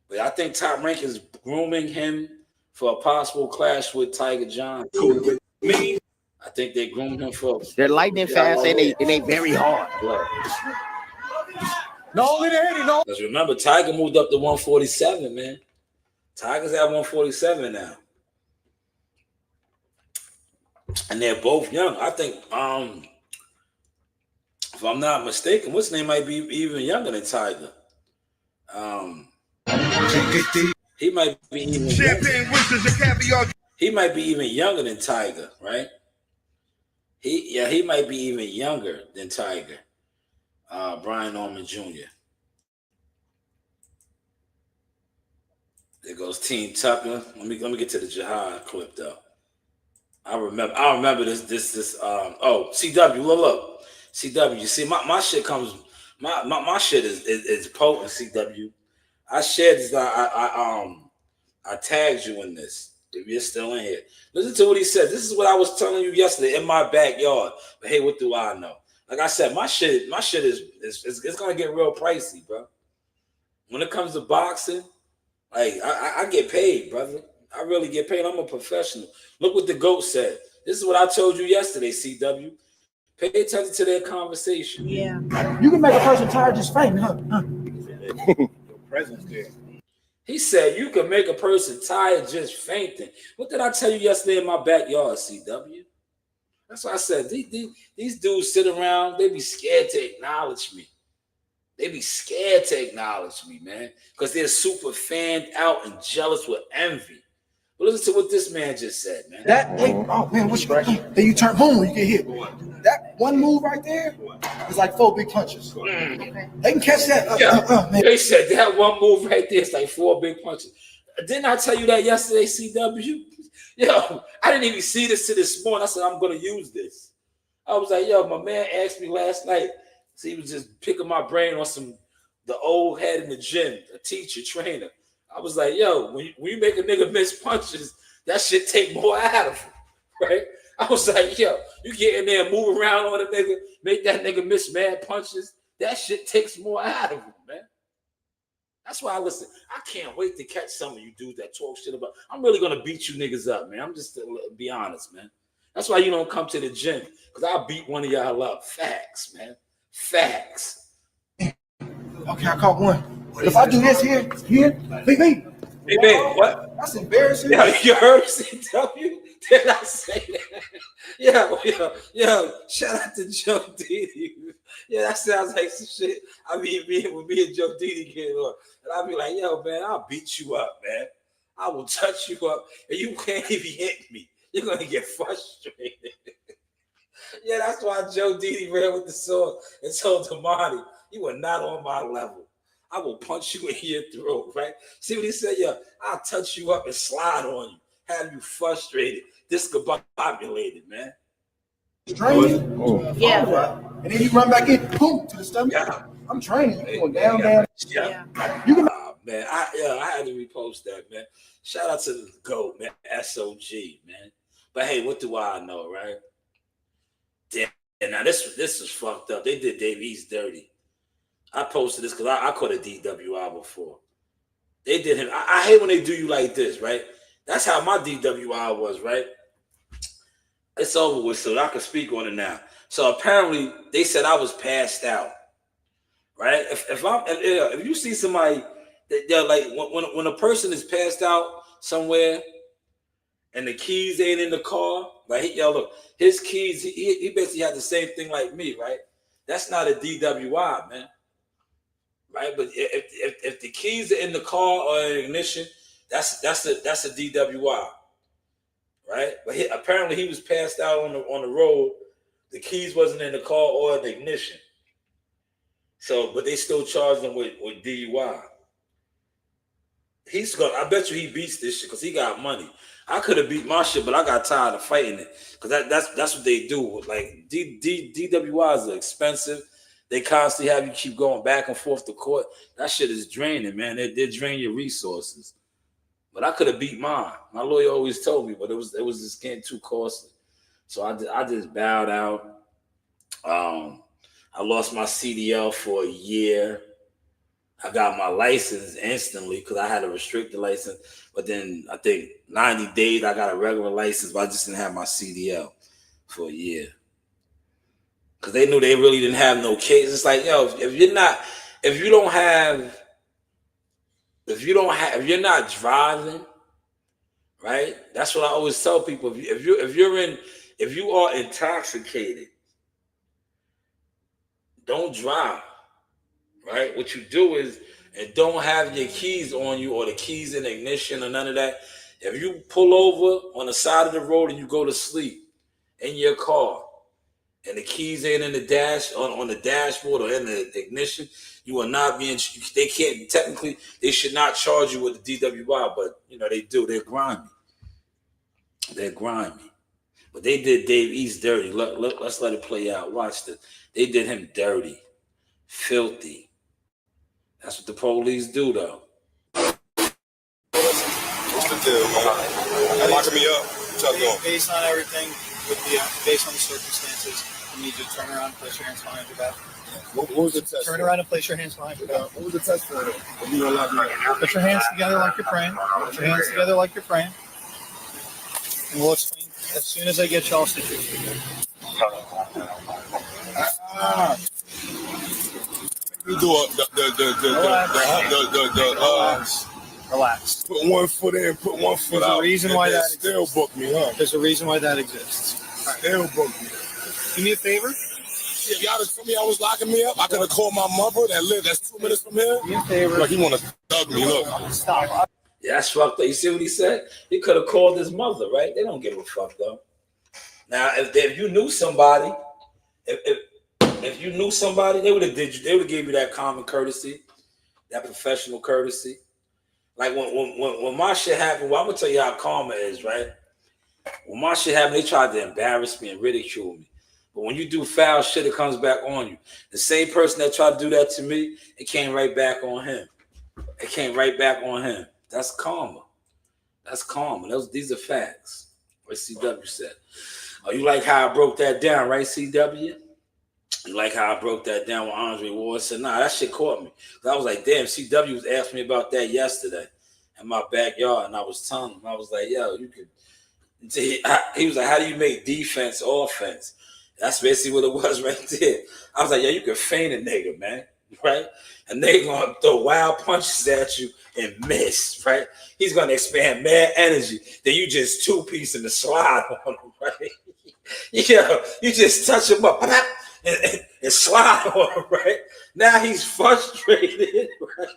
But I think Top Rank is grooming him for a possible clash with Tiger John. Me, I think they groomed him for. They're lightning fast and they very hard. No, it ain't. No. Because remember, Tiger moved up to 147, man. Tiger's at 147 now. And they're both young. I think, if I'm not mistaken, what's his name might be even younger than Tiger. He might be even he might be even younger than Tiger, right? He might be even younger than Tiger. Brian Norman Jr. There goes Team Tucker. Let me get to the Jihad clip though. I remember this. CW, look. CW, you see, my shit comes. My shit is potent. CW, I shared this. I tagged you in this. If you're still in here, listen to what he said. This is what I was telling you yesterday in my backyard. But hey, what do I know? Like I said, my shit is it's gonna get real pricey, bro. When it comes to boxing, like I get paid, brother. I really get paid. I'm a professional. Look what the GOAT said. This is what I told you yesterday, CW. Pay attention to their conversation. Yeah. You can make a person tired just fainting, huh? Your presence there. He said you can make a person tired just fainting. What did I tell you yesterday in my backyard, CW? That's why I said these dudes sit around, they be scared to acknowledge me. They be scared to acknowledge me, man, because they're super fanned out and jealous with envy. But listen to what this man just said, man. Then you turn home when you get hit. That one move right there is like 4 big punches. They can catch that. Man. They said that one move right there is like 4 big punches. Didn't I tell you that yesterday, CW? Yo, I didn't even see this to this morning. I said, I'm going to use this. I was like, yo, my man asked me last night. So he was just picking my brain on the old head in the gym, a teacher, trainer. I was like, yo, when you make a nigga miss punches, that shit take more out of him, right? I was like, yo, you get in there and move around on a nigga, make that nigga miss mad punches, that shit takes more out of him, man. That's why I can't wait to catch some of you dudes that talk shit about. I'm really gonna beat you niggas up, man. I'm just to be honest, man. That's why you don't come to the gym, because I'll beat one of y'all up. Facts, man. Facts. Okay, I caught one. If I do this here, baby. Hey, man, what? That's embarrassing. Yeah, you heard CW? Did I say that? Yeah. Shout out to Joe Didi. Yeah, that sounds like some shit. I mean, when me and Joe Didi get on, and I'll be like, yo, man, I'll beat you up, man. I will touch you up, and you can't even hit me. You're gonna get frustrated. Yeah, that's why Joe Didi ran with the sword and told Damani, you are not on my level. I will punch you in your throat, right? See what he said? Yeah, I'll touch you up and slide on you, have you frustrated, discombobulated, man. Draining. Oh. Yeah. And then you run back in, boom, to the stomach. Yeah. I'm training. You going down, down. Yeah. You can Man, I had to repost that, man. Shout out to the GOAT, man. SOG, man. But hey, what do I know, right? Damn, now this is fucked up. They did Dave East dirty. I posted this because I caught a DWI before. They did him. I hate when they do you like this, right? That's how my DWI was, right? It's over with, so I can speak on it now. So apparently they said I was passed out, right? If you see somebody, they're like when a person is passed out somewhere and the keys ain't in the car, like y'all look, his keys, he basically had the same thing like me, right? That's not a DWI, man. Right, but if the keys are in the car or in ignition, that's a DWI, right? But apparently he was passed out on the road. The keys wasn't in the car or in the ignition. So, but they still charged him with DUI. I bet you he beats this shit because he got money. I could have beat my shit, but I got tired of fighting it because that's what they do. Like DWIs are expensive. They constantly have you keep going back and forth to court. That shit is draining, man. They drain your resources. But I could have beat mine. My lawyer always told me, but it was just getting too costly. So I just bowed out. I lost my CDL for a year. I got my license instantly because I had a restricted license. But then I think 90 days I got a regular license, but I just didn't have my CDL for a year. Because they knew they really didn't have no case. It's like, yo, if you're not driving, right? That's what I always tell people. If you are intoxicated, don't drive. Right? What you do is, and don't have your keys on you or the keys in ignition or none of that. If you pull over on the side of the road and you go to sleep in your car, and the keys ain't in the dash on the dashboard or in the ignition, you are not being. They can't technically. They should not charge you with the DWI, but you know they do. They're grimy. But they did Dave East dirty. Let's let it play out. Watch this. They did him dirty, filthy. That's what the police do, though. What's the deal, man? Locking me up. What's up, going? Based on everything, based on the circumstances, you need to turn around and place your hands behind your back. What was the test? Turn around and place your hands behind your back. What was the test for? You don't lock me up. Put your hands together like you're praying. Put your hands together like you're praying. And we'll explain as soon as I get you all situated. You do Relax. Put one foot in, put one foot out. There's a reason why that still exists. book me, huh? There's a reason why that exists. Right. Still book me. Do me a favor. If y'all just told me I was locking me up, I could have called my mother that's 2 minutes from here. Do me a favor. Like, he want to thug me, look. Stop. Yeah, that's fucked up. You see what he said? He could have called his mother, right? They don't give a fuck, though. Now, if you knew somebody, if you knew somebody, they would have gave you that common courtesy, that professional courtesy. Like when my shit happened, well, I'm gonna tell you how karma is, right? When my shit happened, they tried to embarrass me and ridicule me. But when you do foul shit, it comes back on you. The same person that tried to do that to me, it came right back on him. That's karma. These are facts. What CW said. Oh, you like how I broke that down, right, CW? You like how I broke that down with Andre Ward? Said, nah, that shit caught me. I was like, damn, CW was asking me about that yesterday in my backyard, and I was telling him, I was like, yo, you could. He was like, how do you make defense offense? That's basically what it was right there. I was like, yo, you can feint a nigga, man, right? A nigga gonna throw wild punches at you and miss, right? He's gonna expand mad energy. Then you just two-piece in the slide on him, right? Yeah, you just touch him up. And slide on him, right? Now he's frustrated, right?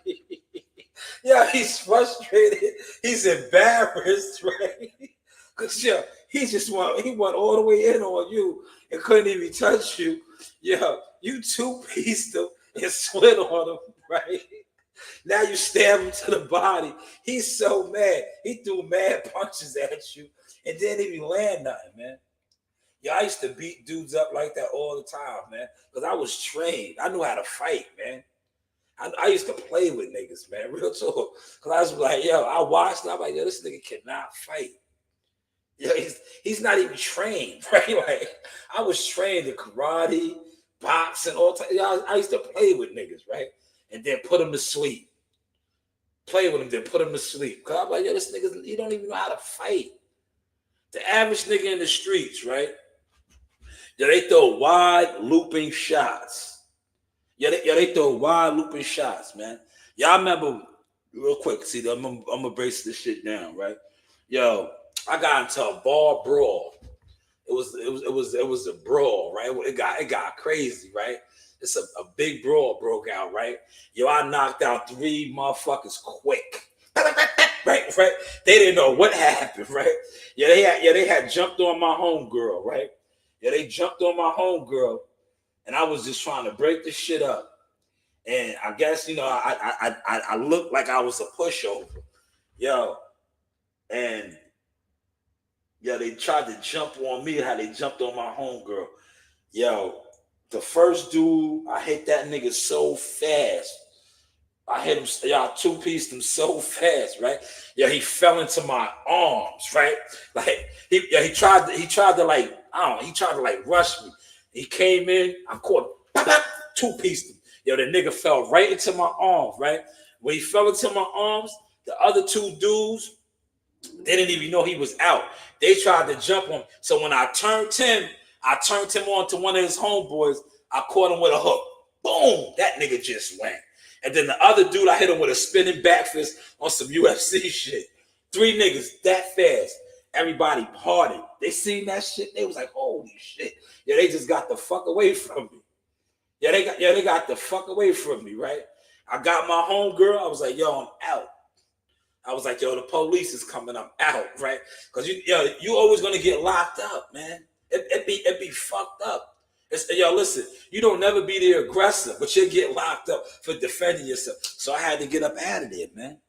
Yeah, he's frustrated. He's embarrassed, right? Because, yeah, he went all the way in on you and couldn't even touch you. Yeah, you two-pieced him and slid on him, right? Now you stab him to the body. He's so mad. He threw mad punches at you and didn't even land nothing, man. Yeah, I used to beat dudes up like that all the time, man. Because I was trained. I knew how to fight, man. I used to play with niggas, man. Real talk. Because I was like, yo, I watched. I'm like, yo, this nigga cannot fight. Yeah, he's not even trained, right? Like, I was trained in karate, boxing, all time. Yeah, I used to play with niggas, right? And then put them to sleep. Play with them, then put them to sleep. Because I'm like, yo, this nigga, he don't even know how to fight. The average nigga in the streets, right? Yeah, they throw wide looping shots. Yeah, they throw wide looping shots, man. Y'all remember, real quick, see, I'm gonna brace this shit down, right? Yo, I got into a bar brawl. It was a brawl, right? It got crazy, right? It's a big brawl broke out, right? Yo, I knocked out 3 motherfuckers quick. Right. They didn't know what happened, right? Yeah, they had jumped on my homegirl, right? Yeah, they jumped on my homegirl, and I was just trying to break this shit up. And I guess, you know, I looked like I was a pushover. Yo, and yeah, they tried to jump on me how they jumped on my homegirl. Yo, the first dude, I hit that nigga so fast. I hit him, y'all 2-pieced him so fast, right? Yeah, he fell into my arms, right? Like he tried to like, I don't know, he tried to like rush me. He came in, I caught him, 2-pieced him. Yo, the nigga fell right into my arms, right? When he fell into my arms, the other 2 dudes, they didn't even know he was out. They tried to jump on him. So when I turned him on to one of his homeboys. I caught him with a hook. Boom, that nigga just went. And then the other dude, I hit him with a spinning back fist on some UFC shit. 3 niggas that fast. Everybody parted. They seen that shit. They was like, holy shit. Yeah, they just got the fuck away from me. Yeah, they got the fuck away from me, right? I got my homegirl. I was like, yo, I'm out. I was like, yo, the police is coming. I'm out, right? Because you always gonna get locked up, man. It be fucked up. Yo, listen, you don't never be the aggressor, but you get locked up for defending yourself. So I had to get up out of there, man.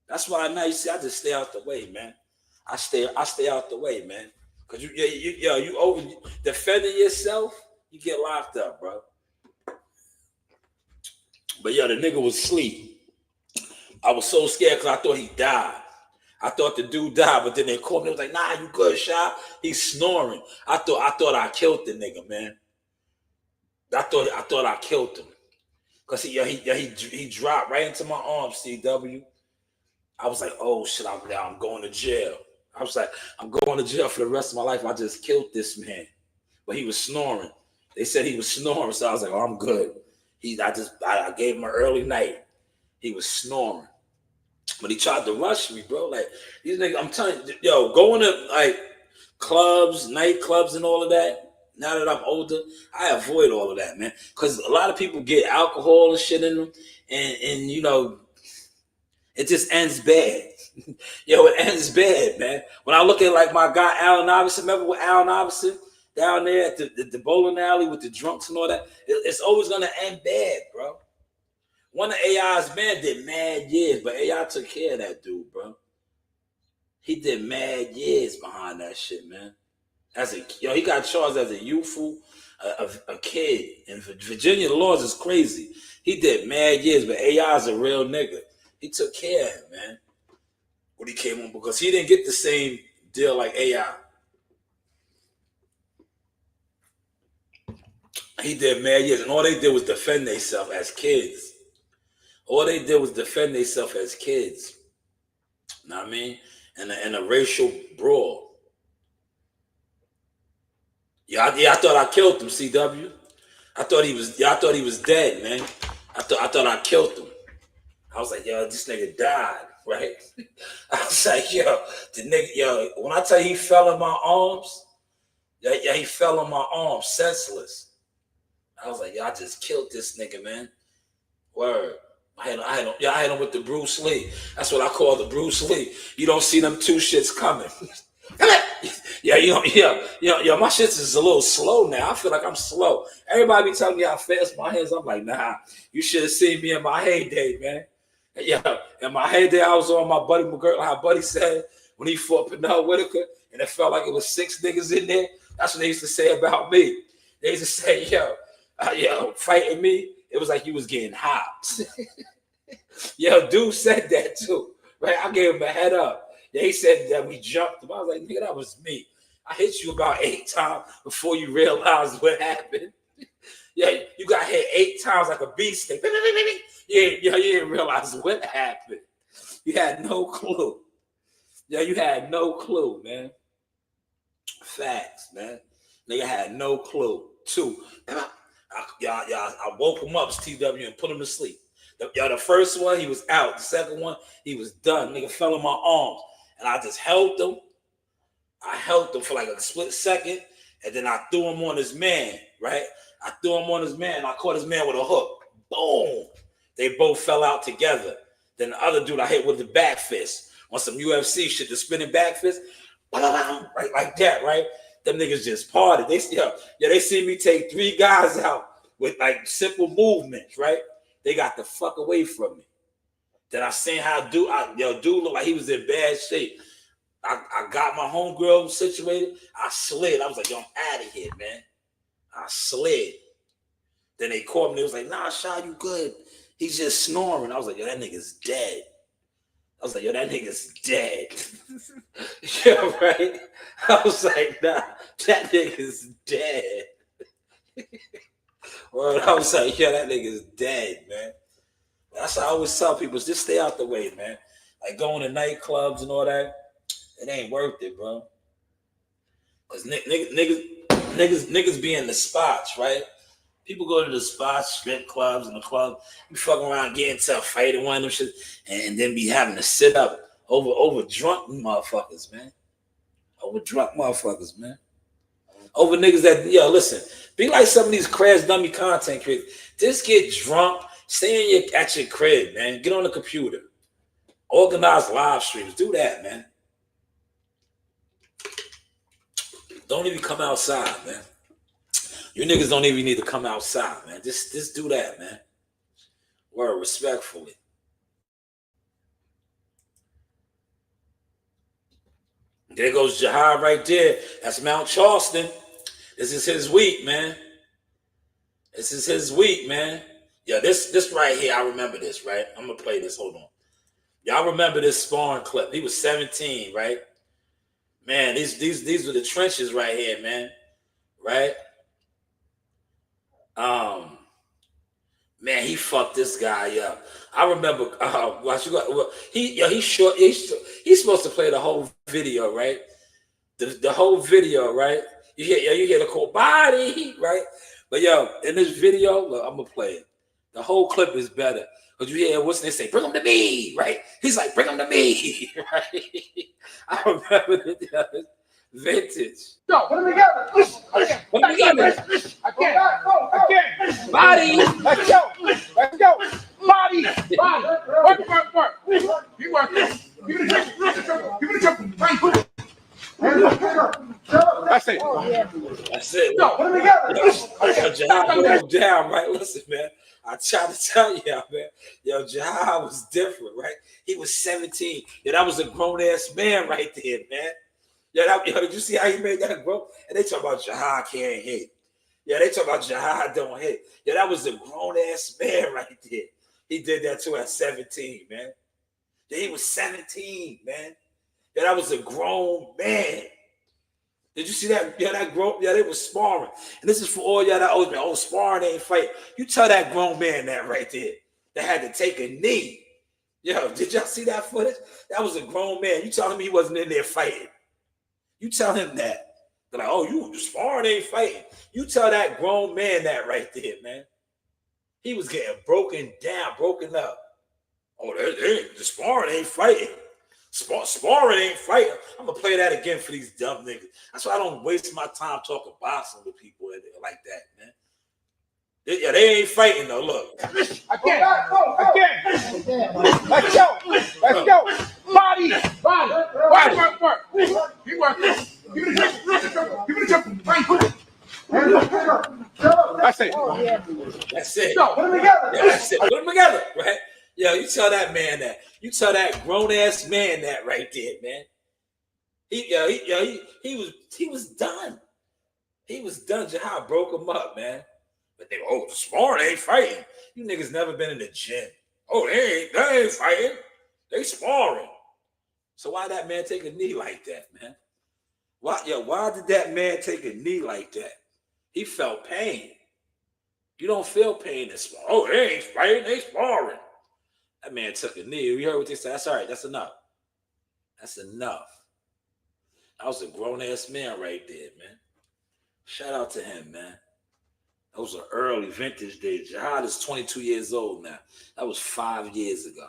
That's why now you see, I just stay out the way, man. I stay out the way, man. Cause you over defending yourself, you get locked up, bro. But yo, the nigga was asleep. I was so scared because I thought he died. I thought the dude died, but then they called me. They was like, nah, you good, Sha? He's snoring. I thought I killed the nigga, man. I thought I killed him. Cause he dropped right into my arms, CW. I was like, oh shit, I'm going to jail. I was like, I'm going to jail for the rest of my life. I just killed this man. But he was snoring. They said he was snoring, so I was like, oh, I'm good. I gave him an early night. He was snoring. But he tried to rush me, bro. Like, these niggas, I'm telling you, yo, going to like clubs, nightclubs and all of that, now that I'm older, I avoid all of that, man. Because a lot of people get alcohol and shit in them, and you know, it just ends bad. Yo, it ends bad, man. When I look at like my guy Allen Iverson, remember with Allen Iverson down there at the bowling alley with the drunks and all that? It's always gonna end bad, bro. One of AI's men did mad years, but AI took care of that dude, bro. He did mad years behind that shit, man. He got charged as a youthful, a kid. In Virginia, the laws is crazy. He did mad years, but AI's a real nigga. He took care of him, man. When he came on, because he didn't get the same deal like AI. He did mad years, and all they did was defend themselves as kids. All they did was defend themselves as kids. You know what I mean? In a racial brawl. Yeah, I thought I killed him, CW. I thought he was dead, man. I thought I killed him. I was like, yo, this nigga died, right? I was like, yo, the nigga, yo, when I tell you he fell in my arms, yeah, he fell in my arms, senseless. I was like, yo, I just killed this nigga, man. Word. I hit him with the Bruce Lee. That's what I call the Bruce Lee. You don't see them 2 shits coming. Yeah, my shit is a little slow now. I feel like I'm slow. Everybody be telling me how fast my hands. I'm like, nah, you should have seen me in my heyday, man. Yeah, in my heyday, I was on my buddy McGirt, how Buddy said, when he fought Pernell Whitaker, and it felt like it was 6 niggas in there. That's what they used to say about me. They used to say, yo, fighting me, it was like you was getting hopped. Yo, dude said that too, right? I gave him a head up. They said that we jumped him. I was like, nigga, that was me. I hit you about 8 times before you realized what happened. Yeah, you got hit 8 times like a beefsteak. Yeah, you didn't realize what happened. You had no clue. Yeah, you had no clue, man. Facts, man. Nigga had no clue. 2. I woke him up, TW, and put him to sleep. The first one, he was out. The second one, he was done. Nigga fell in my arms. And I just held him. I held him for like a split second. And then I threw him on his man, right? I threw him on his man. I caught his man with a hook. Boom. They both fell out together. Then the other dude I hit with the back fist. On some UFC shit, the spinning back fist. Right like that, right? Them niggas just parted. They see me take 3 guys out with like simple movements, right? They got the fuck away from me. Then I seen how dude looked like he was in bad shape. I got my homegirl situated. I slid. I was like, yo, I'm out of here, man. I slid. Then they called me. They was like, nah, Sha, you good. He's just snoring. I was like, yo, that nigga's dead. I was like, yo, that nigga's dead. Yeah, right? I was like, nah, that nigga's dead. Well, I was like, yeah, that nigga's dead, man. That's how I always tell people, just stay out the way, man. Like going to nightclubs and all that, it ain't worth it, bro. Because niggas be in the spots, right? People go to the spots, strip clubs, and the club. You fucking around, get into a fight and one of them shit, and then be having to sit up over drunk motherfuckers, man. Over drunk motherfuckers, man. Over niggas that, listen, be like some of these crash dummy content creators. Just get drunk, stay at your crib, man. Get on the computer. Organize live streams. Do that, man. Don't even come outside, man. You niggas don't even need to come outside, man. Just do that, man. Word, respectfully. There goes Jihad right there. That's Mount Charleston. This is his week, man. This is his week, man. Yeah, this right here, I remember this, right? I'm going to play this. Hold on. Y'all remember this sparring clip. He was 17, right? Man, these were the trenches right here, man. Right? Man, he fucked this guy up. I remember. He's short. He's supposed to play the whole video, right? The whole video, right? You hear the quote body, right? But in this video, look, I'm gonna play it. The whole clip is better because you hear what's they say? Bring him to me, right? He's like, bring him to me, right? I remember the vintage. Yo, put them together. Put them together. I can't. Body. Let's go. Body. Work. You work. Give me the jump. That's it. That's it. Yo, put them together. Jihad down, right? Listen, man. I tried to tell y'all, man. Jihad was different, right? He was 17. That was a grown-ass man right there, man. Did you see how he made that grow? And they talk about Jihad can't hit. They talk about Jihad don't hit. That was a grown-ass man right there. He did that too at 17, man. He was 17, man. That was a grown man. Did you see that? That grown, they was sparring. And this is for all y'all that always been, sparring ain't fight. You tell that grown man that right there. That had to take a knee. Did y'all see that footage? That was a grown man. You tell him he wasn't in there fighting. You tell him that. They're like, you sparring ain't fighting. You tell that grown man that right there, man. He was getting broken down, broken up. The sparring ain't fighting. Sparring ain't fighting. I'm going to play that again for these dumb niggas. That's why I don't waste my time talking boxing with people like that, man. They ain't fighting though. Look. I can't. Let's go. Body. Work. You work. Give me the jump. That's it. That's it. Yo, put them together. That's it. Put them together, right? You tell that man that. You tell that grown-ass man that right there, man. He was done. He was done. Jihad broke him up, man. But they sparring, they ain't fighting. You niggas never been in the gym. Oh, they ain't fighting. They sparring. So why that man take a knee like that, man? Why did that man take a knee like that? He felt pain. You don't feel pain in sparring. Oh, they ain't fighting, they sparring. That man took a knee. You heard what they said? That's all right. That's enough. That's enough. That was a grown-ass man right there, man. Shout out to him, man. Those are early vintage days. Jihad is 22 years old now. That was 5 years ago.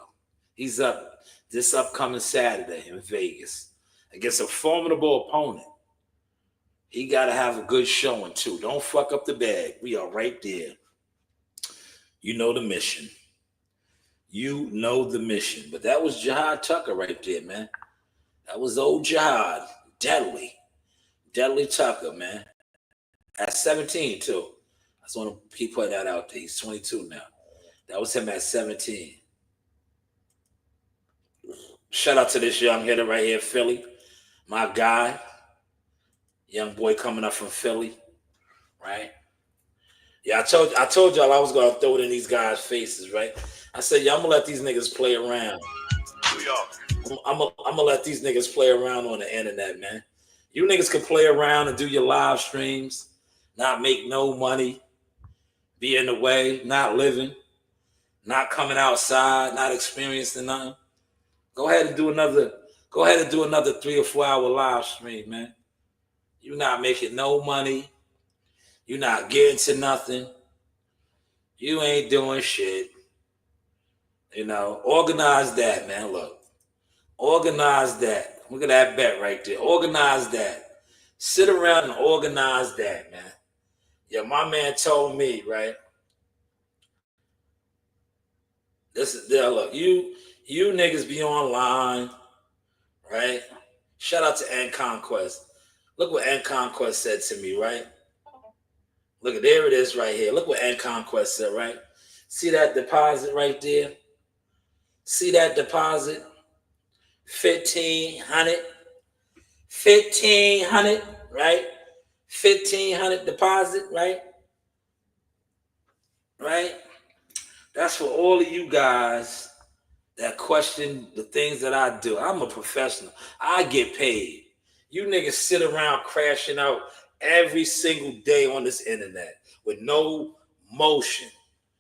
He's up this upcoming Saturday in Vegas against a formidable opponent. He got to have a good showing, too. Don't fuck up the bag. We are right there. You know the mission. You know the mission. But that was Jihad Tucker right there, man. That was old Jihad. Deadly Tucker, man. At 17, too. I just want to keep putting that out there. He's 22 now. That was him at 17. Shout out to this young hitter right here, Philly. My guy. Young boy coming up from Philly. Right? Yeah, I told y'all I was going to throw it in these guys' faces, right? I said, I'm going to let these niggas play around. I'm going to let these niggas play around on the internet, man. You niggas can play around and do your live streams, not make no money, be in the way, not living, not coming outside, not experiencing nothing. Go ahead and do another 3 or 4 hour live stream, man. You're not making no money. You're not getting to nothing. You ain't doing shit. You know, organize that, man. Look, organize that. Look at that bet right there. Organize that. Sit around and organize that, man. Yeah, my man told me, right? This is there. Look, you niggas be online, right? Shout out to End Conquest. Look what End Conquest said to me, right? Look at there it is right here. Look what End Conquest said, right? See that deposit right there? See that deposit? 1,500. 1,500, right? 1,500 deposit, right? Right? That's for all of you guys that question the things that I do. I'm a professional. I get paid. You niggas sit around crashing out every single day on this internet with no motion.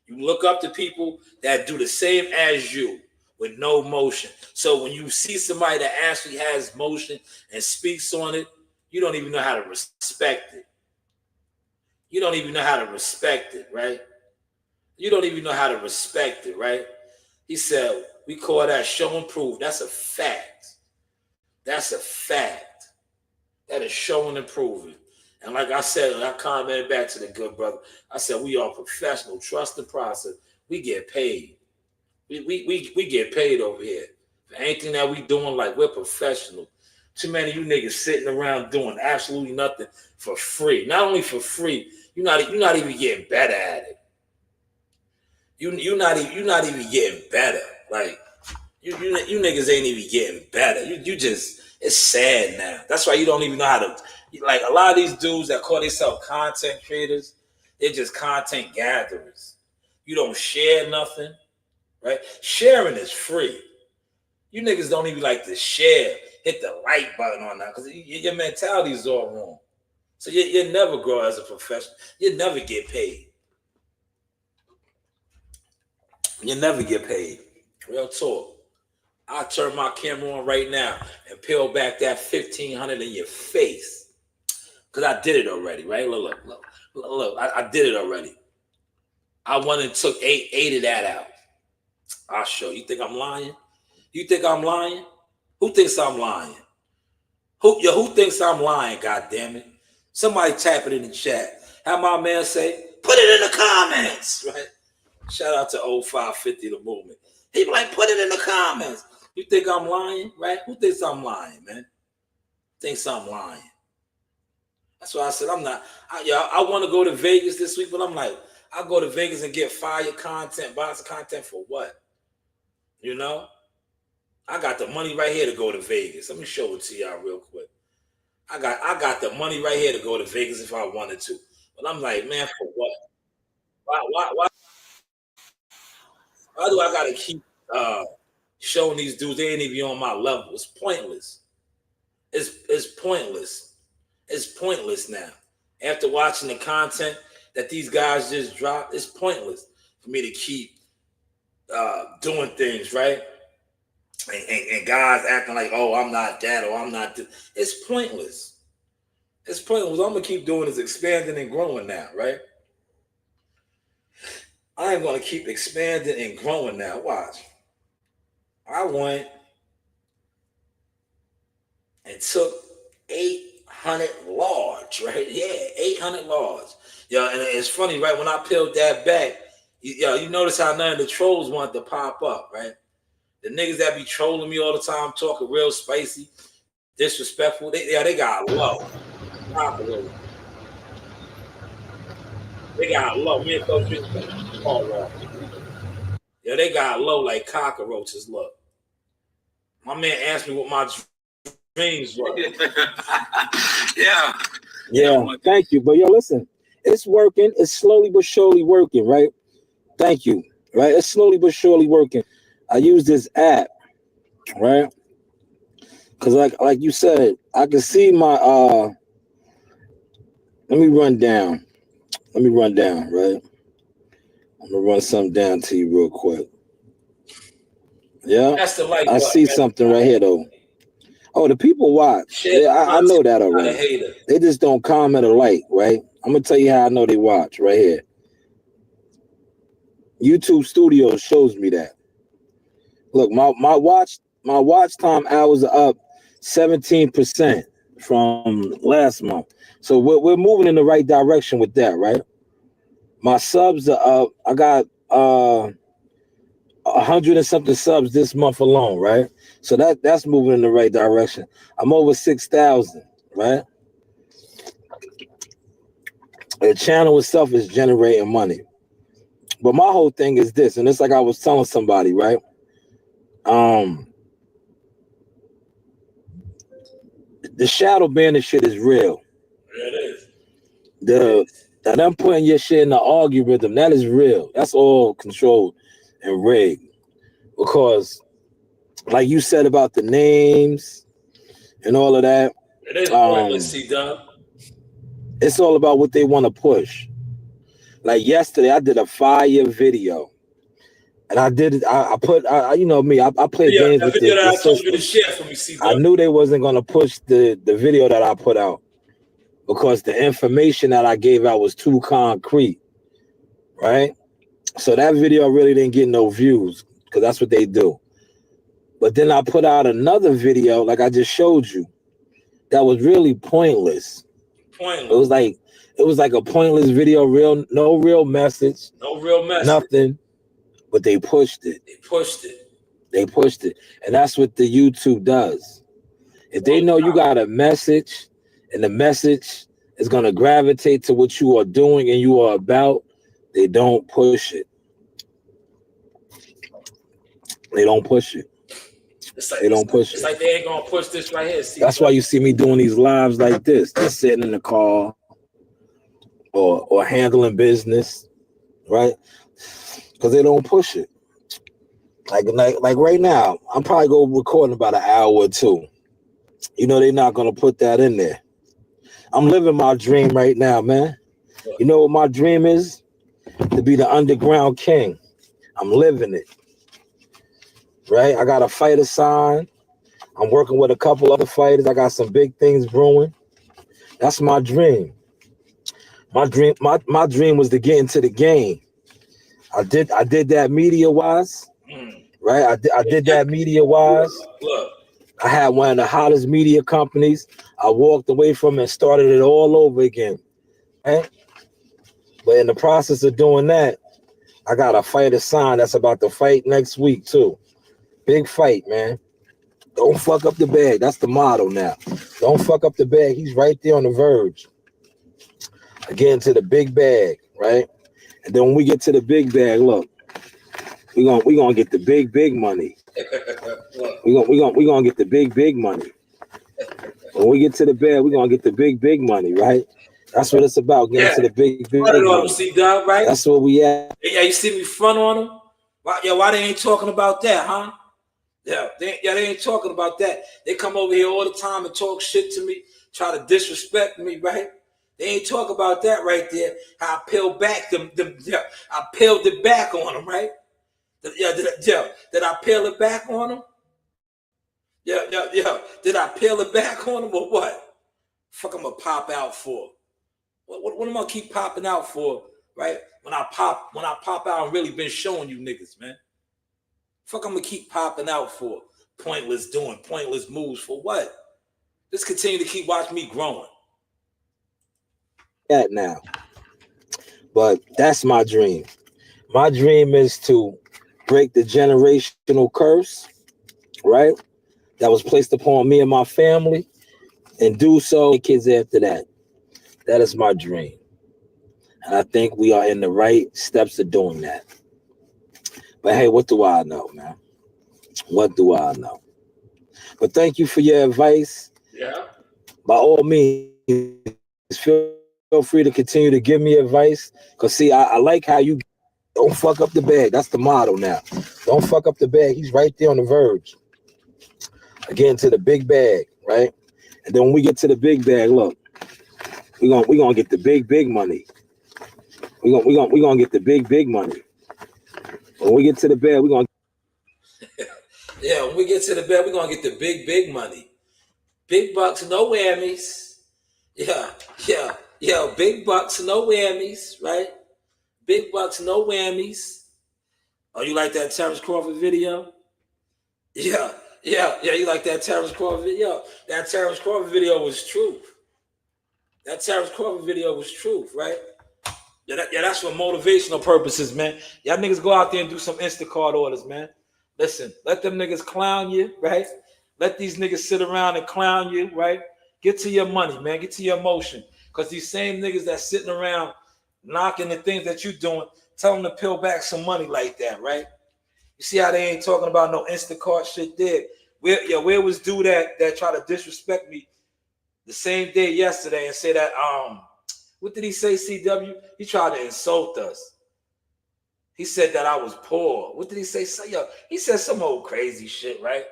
You look up to people that do the same as you with no motion. So when you see somebody that actually has motion and speaks on it, you don't even know how to respect it. You don't even know how to respect it, right? You don't even know how to respect it, right? He said, we call that show and prove. That's a fact. That's a fact. That is showing and proving. And like I said, and I commented back to the good brother, I said, we are professional, trust the process. We get paid. We get paid over here. For anything that we doing, like we're professional. Too many of you niggas sitting around doing absolutely nothing for free. Not only for free, you're not even getting better at it. You're not even getting better. Like you niggas ain't even getting better. You just, it's sad now. That's why you don't even know how to, like a lot of these dudes that call themselves content creators, they're just content gatherers. You don't share nothing, right? Sharing is free. You niggas don't even like to share. Hit the like button on that because your mentality is all wrong. So you never grow as a professional. You never get paid. You never get paid. Real talk. I'll turn my camera on right now and peel back that 1,500 in your face. Because I did it already, right? Look. I did it already. I went and took eight of that out. I'll show you. You think I'm lying? You think I'm lying? Who thinks I'm lying? Who thinks I'm lying, goddammit? Somebody tap it in the chat. Have my man say, put it in the comments, right? Shout out to 0550 the movement. He be like, put it in the comments. You think I'm lying, right? Who thinks I'm lying, man? Thinks I'm lying. That's why I said I'm not. I want to go to Vegas this week, but I'm like, I'll go to Vegas and get fire content, box of content for what? You know? I got the money right here to go to Vegas. Let me show it to y'all real quick. I got the money right here to go to Vegas if I wanted to. But I'm like, man, for what? Why do I gotta keep showing these dudes they ain't even on my level? It's pointless. It's pointless. It's pointless now. After watching the content that these guys just dropped, it's pointless for me to keep doing things, right? And guys acting like, oh, I'm not that or I'm not this. It's pointless. It's pointless. What I'm gonna keep doing is expanding and growing now, right? I am gonna keep expanding and growing now. Watch. I went and took 800 large, right? Yeah, 800 large. Yeah, and it's funny, right? When I peeled that back, you notice how none of the trolls wanted to pop up, right? The niggas that be trolling me all the time, talking real spicy, disrespectful, they got low. They got low. Me and Coach yeah, they got low like cockroaches. Look, my man asked me what my dreams were. Yeah, thank you. But yo, listen, it's working. It's slowly but surely working, right? Thank you. Right? It's slowly but surely working. I use this app, right? Because like you said, I can see my let me run down, right? I'm gonna run something down to you real quick. Yeah, That's the like I see something right here though. Oh, the people watch. Yeah, I know that already. They just don't comment or like, right? I'm gonna tell you how I know they watch right here. YouTube Studios shows me that. Look, my watch time hours are up 17% from last month. So we're moving in the right direction with that, right? My subs are up. I got 100 and something subs this month alone, right? So that's moving in the right direction. I'm over 6,000, right? The channel itself is generating money. But my whole thing is this, and it's like I was telling somebody, right? The shadow banning shit is real. It is. Them putting your shit in the algorithm, that is real. That's all controlled and rigged. Because, like you said about the names and all of that, It is pointless, C-Dub. It's all about what they want to push. Like yesterday, I did a fire video. And I did it. I you know me. I play games with the system. I knew they wasn't gonna push the video that I put out because the information that I gave out was too concrete, right? So that video really didn't get no views because that's what they do. But then I put out another video, like I just showed you, that was really pointless. It was like a pointless video, no real message, nothing. But they pushed it. And that's what the YouTube does. If they know you got a message and the message is going to gravitate to what you are doing and you are about, they don't push it. They don't push it. It's like they ain't going to push this right here. See, that's why you see me doing these lives like this, just sitting in the car or handling business, right? Because they don't push it. Like right now, I'm probably going to record in about an hour or two. You know, they're not going to put that in there. I'm living my dream right now, man. You know what my dream is? To be the underground king. I'm living it. Right? I got a fighter sign. I'm working with a couple other fighters. I got some big things brewing. That's my dream. My dream was to get into the game. I did that media-wise, right? I did that media-wise. I had one of the hottest media companies. I walked away from it and started it all over again, right? But in the process of doing that, I got a fighter sign that's about to fight next week too. Big fight, man. Don't fuck up the bag. That's the motto now. Don't fuck up the bag. He's right there on the verge. I get into the big bag, right? And then when we get to the big bag, look, we gonna get the big money. We gonna get the big money. When we get to the bed, we're gonna get the big money, right? That's what it's about. Getting to the big money. C-Dub, right? That's where we at. Yeah, you see me front on them? Why they ain't talking about that, huh? Yeah, they ain't talking about that. They come over here all the time and talk shit to me, try to disrespect me, right? They ain't talk about that right there. How I peeled back I peeled it back on them, right? Did I peel it back on them? Yeah. Did I peel it back on them or what? Fuck, I'm gonna pop out for? What am I keep popping out for? Right? When I pop out, I've really been showing you niggas, man. Fuck, I'm gonna keep popping out for? Doing pointless moves for what? Just continue to keep watching me growing. That now, but that's my dream. My dream is to break the generational curse, right? That was placed upon me and my family, and do so kids after that. That is my dream. And I think we are in the right steps of doing that. But hey, what do I know, man? What do I know? But thank you for your advice. Yeah. By all means, feel free to continue to give me advice. Because see, I like how you don't fuck up the bag. That's the motto now. Don't fuck up the bag. He's right there on the verge. Again, to the big bag, right? And then when we get to the big bag, look, we're gonna get the big money. We're gonna get the big money. When we get to the bed, we're gonna when we get to the bed, we're gonna get the big money. Big bucks, no whammies. Yeah. Big bucks, no whammies, right? Big bucks, no whammies. Oh, you like that Terrence Crawford video? Yeah, you like that Terrence Crawford video? That Terrence Crawford video was truth. That Terrence Crawford video was truth, right? Yeah, that's for motivational purposes, man. Y'all niggas go out there and do some Instacart orders, man. Listen, let them niggas clown you, right? Let these niggas sit around and clown you, right? Get to your money, man. Get to your motion. Because these same niggas that's sitting around knocking the things that you're doing, tell them to peel back some money like that, right? You see how they ain't talking about no Instacart shit there? Where was dude that tried to disrespect me the same day yesterday and say that, what did he say, CW? He tried to insult us. He said that I was poor. What did he say? He said some old crazy shit, right?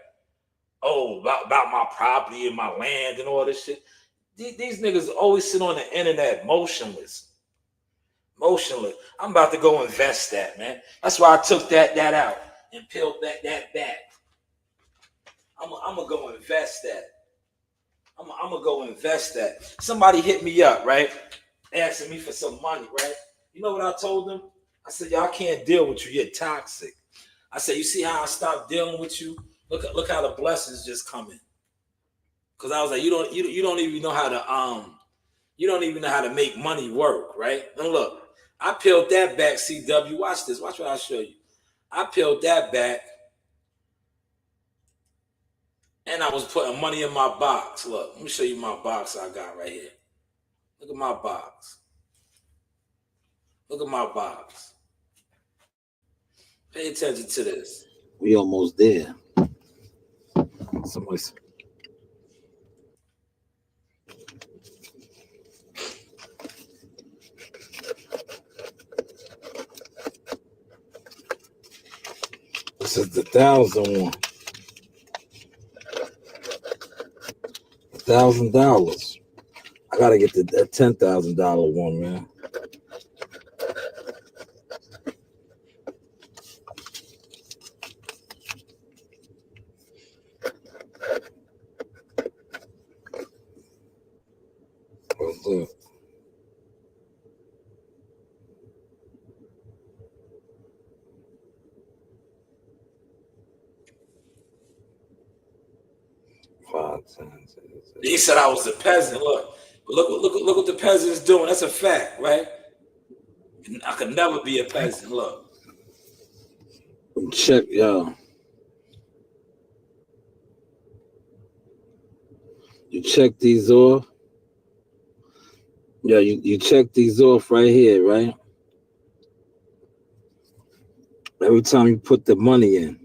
Oh, about my property and my land and all this shit. These niggas always sit on the internet motionless. I'm about to go invest that, man. That's why I took that out and peeled that back. I'm gonna go invest that. I'm gonna go invest that. Somebody hit me up, right? Asking me for some money, right? You know what I told them? I said, y'all can't deal with you. You're toxic. I said, you see how I stopped dealing with you? Look how the blessings just come in. Cause I was like, you don't even know how to make money work, right? And look, I peeled that back, CW. Watch this. Watch what I show you. I peeled that back, and I was putting money in my box. Look, let me show you my box I got right here. Look at my box. Look at my box. Pay attention to this. We almost there. Somebody. This is the 1,000 one. $1,000. I gotta get the $10,000 one, man. What's up? He said I was a peasant. Look what the peasant's doing. That's a fact, right? I could never be a peasant. Look. Check, yo. You check these off. Yeah, you check these off right here, right? Every time you put the money in,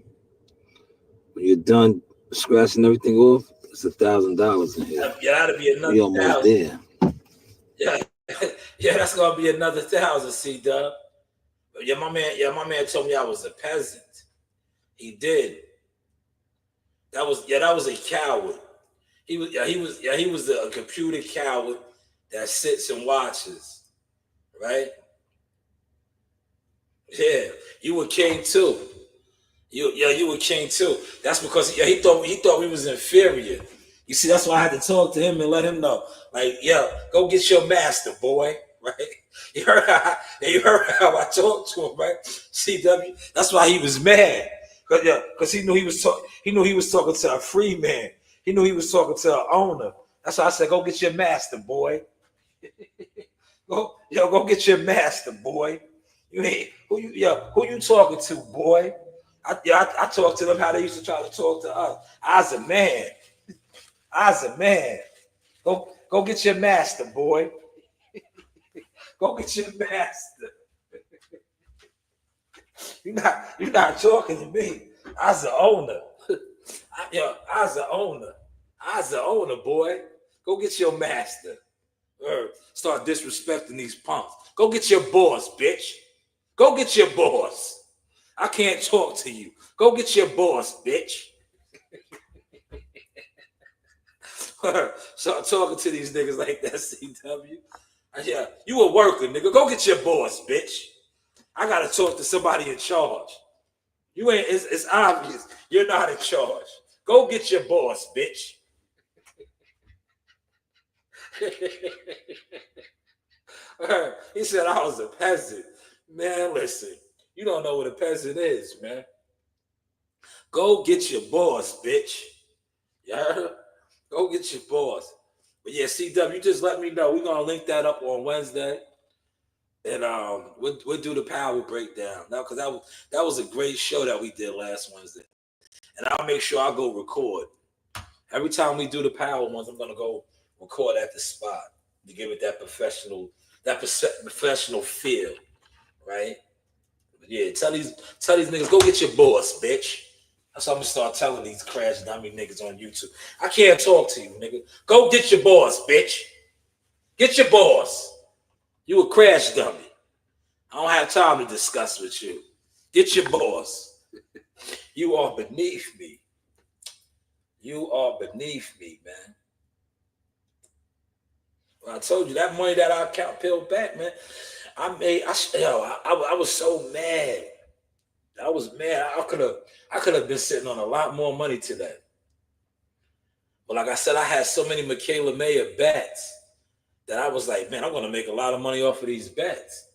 when you're done scratching everything off, It's $1,000 in here. Yeah, that'll be another We almost 1,000. there. Yeah, yeah, that's gonna be another 1,000. C-Dub. Yeah, my man told me I was a peasant. He did. That was a coward. He was a computer coward that sits and watches, right? Yeah, you were king too. You were king too. That's because he thought we was inferior. You see, that's why I had to talk to him and let him know, like, yo, go get your master, boy, right? You heard how I talked to him, right? CW. That's why he was mad, because he knew he was talking to a free man. He knew he was talking to an owner. That's why I said, go get your master, boy. Go get your master, boy. Who you talking to, boy? I talked to them how they used to try to talk to us. I was a man. Go get your master, boy. Go get your master. You're not talking to me. I was the owner. I was the owner, boy. Go get your master. Start disrespecting these punks. Go get your boss, bitch. Go get your boss. I can't talk to you. Go get your boss, bitch. Start talking to these niggas like that, CW. Yeah, you a worker, nigga. Go get your boss, bitch. I gotta talk to somebody in charge. You ain't. It's obvious you're not in charge. Go get your boss, bitch. He said I was a peasant. Man, listen. You don't know what a peasant is, man. Go get your boss, bitch. Yeah. Go get your boss. But yeah, CW, you just let me know. We're gonna link that up on Wednesday. And we'll do the power breakdown. Now, because that was a great show that we did last Wednesday. And I'll make sure I go record. Every time we do the power ones, I'm gonna go record at the spot to give it that professional feel, right? But yeah, tell these niggas, go get your boss, bitch. That's what I'm gonna start telling these crash dummy niggas on YouTube. I can't talk to you, nigga. Go get your boss, bitch. Get your boss. You a crash dummy. I don't have time to discuss with you. Get your boss. You are beneath me. You are beneath me, man. Well, I told you that money that I count peeled back, man. I was so mad. I was mad. I could have been sitting on a lot more money today. But like I said, I had so many Michaela Mayer bets that I was like, man, I'm gonna make a lot of money off of these bets.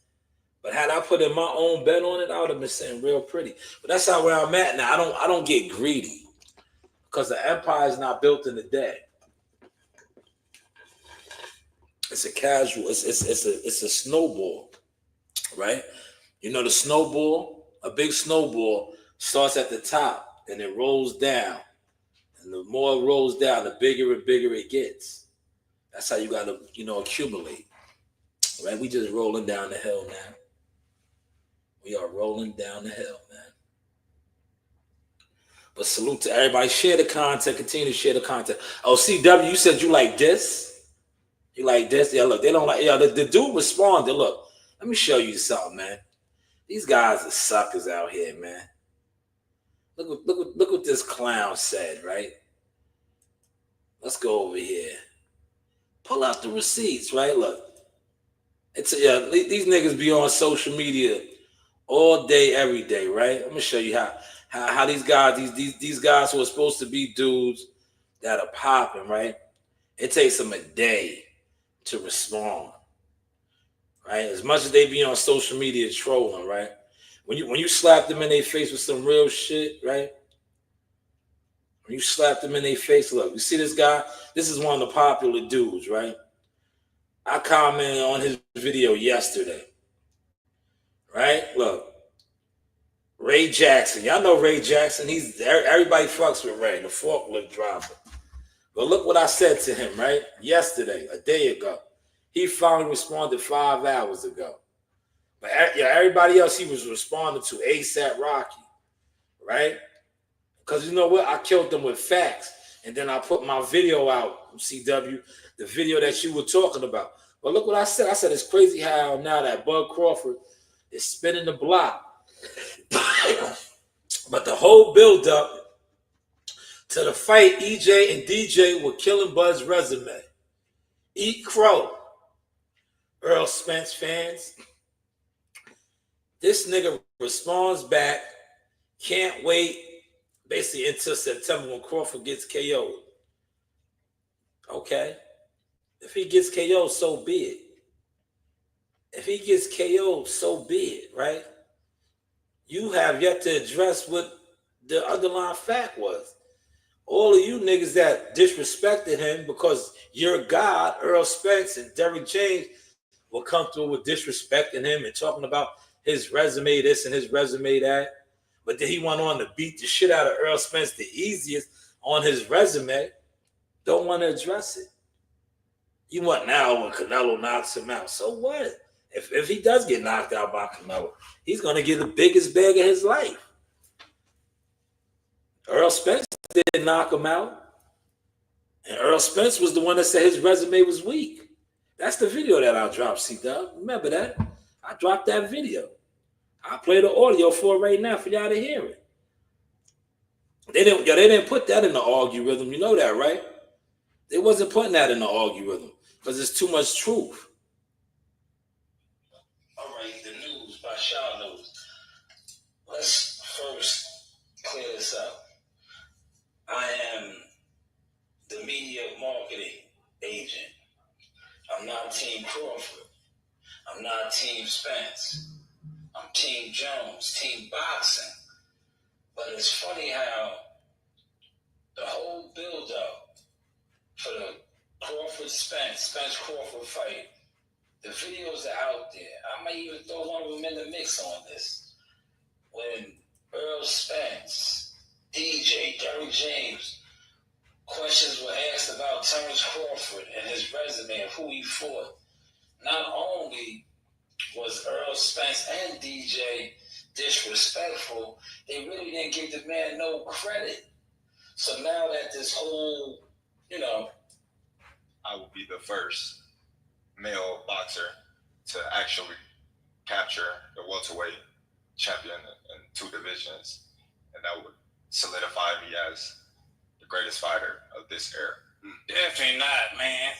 But had I put in my own bet on it, I would have been sitting real pretty. But that's how where I'm at now. I don't get greedy because the empire is not built in a day. It's a casual. It's a snowball, right? You know the snowball. A big snowball starts at the top and it rolls down, and the more it rolls down, the bigger and bigger it gets. That's how you gotta, accumulate. Right? We just rolling down the hill now. We are rolling down the hill, man. But salute to everybody. Share the content. Continue to share the content. Oh, CW, you said you like this? You like this? Yeah, look, they don't like. Yeah, the dude responded. Look, let me show you something, man. These guys are suckers out here, man. Look what this clown said, right? Let's go over here. Pull out the receipts, right? Look. These niggas be on social media all day, every day, right? I'm gonna show you how these guys, these guys who are supposed to be dudes that are popping, right? It takes them a day to respond, right? As much as they be on social media trolling, right? When you slap them in their face with some real shit, right? When you slap them in their face, look, you see this guy? This is one of the popular dudes, right? I commented on his video yesterday, right? Look, Ray Jackson. Y'all know Ray Jackson. Everybody fucks with Ray, the forklift driver. But look what I said to him, right? Yesterday, a day ago. He finally responded 5 hours ago. But everybody else he was responding to, ASAP Rocky, right? Because you know what? I killed them with facts. And then I put my video out, CW, the video that you were talking about. But look what I said. I said it's crazy how now that Bud Crawford is spinning the block. But the whole build-up to the fight, EJ and DJ were killing Bud's resume. Eat crow. Earl Spence fans. This nigga responds back. Can't wait basically until September when Crawford gets KO'd. Okay. If he gets KO'd, so be it. If he gets KO'd, so be it, right? You have yet to address what the underlying fact was. All of you niggas that disrespected him because your God, Earl Spence and Derrick James, will come through with disrespecting him and talking about his resume this and his resume that. But then he went on to beat the shit out of Earl Spence, the easiest on his resume. Don't want to address it. You want now when Canelo knocks him out. So what? If he does get knocked out by Canelo, he's going to get the biggest bag of his life. Earl Spence didn't knock him out. And Earl Spence was the one that said his resume was weak. That's the video that I dropped, C-Dub. Remember that? I dropped that video. I'll play the audio for it right now for y'all to hear it. They didn't put that in the algorithm. You know that, right? They wasn't putting that in the algorithm because there's too much truth. All right, the news by Shanewz. Let's first clear this up. I am the media marketing agent. I'm not Team Crawford. I'm not Team Spence. I'm Team Jones, Team Boxing. But it's funny how the whole build-up for the Spence Crawford fight, the videos are out there. I might even throw one of them in the mix on this. When Earl Spence, DJ, Derrick James, questions were asked about Terrence Crawford and his resume and who he fought. Not only was Earl Spence and DJ disrespectful, they really didn't give the man no credit. So now that this whole, I will be the first male boxer to actually capture the welterweight champion in 2 divisions, and that would solidify me as the greatest fighter of this era. Definitely not, man.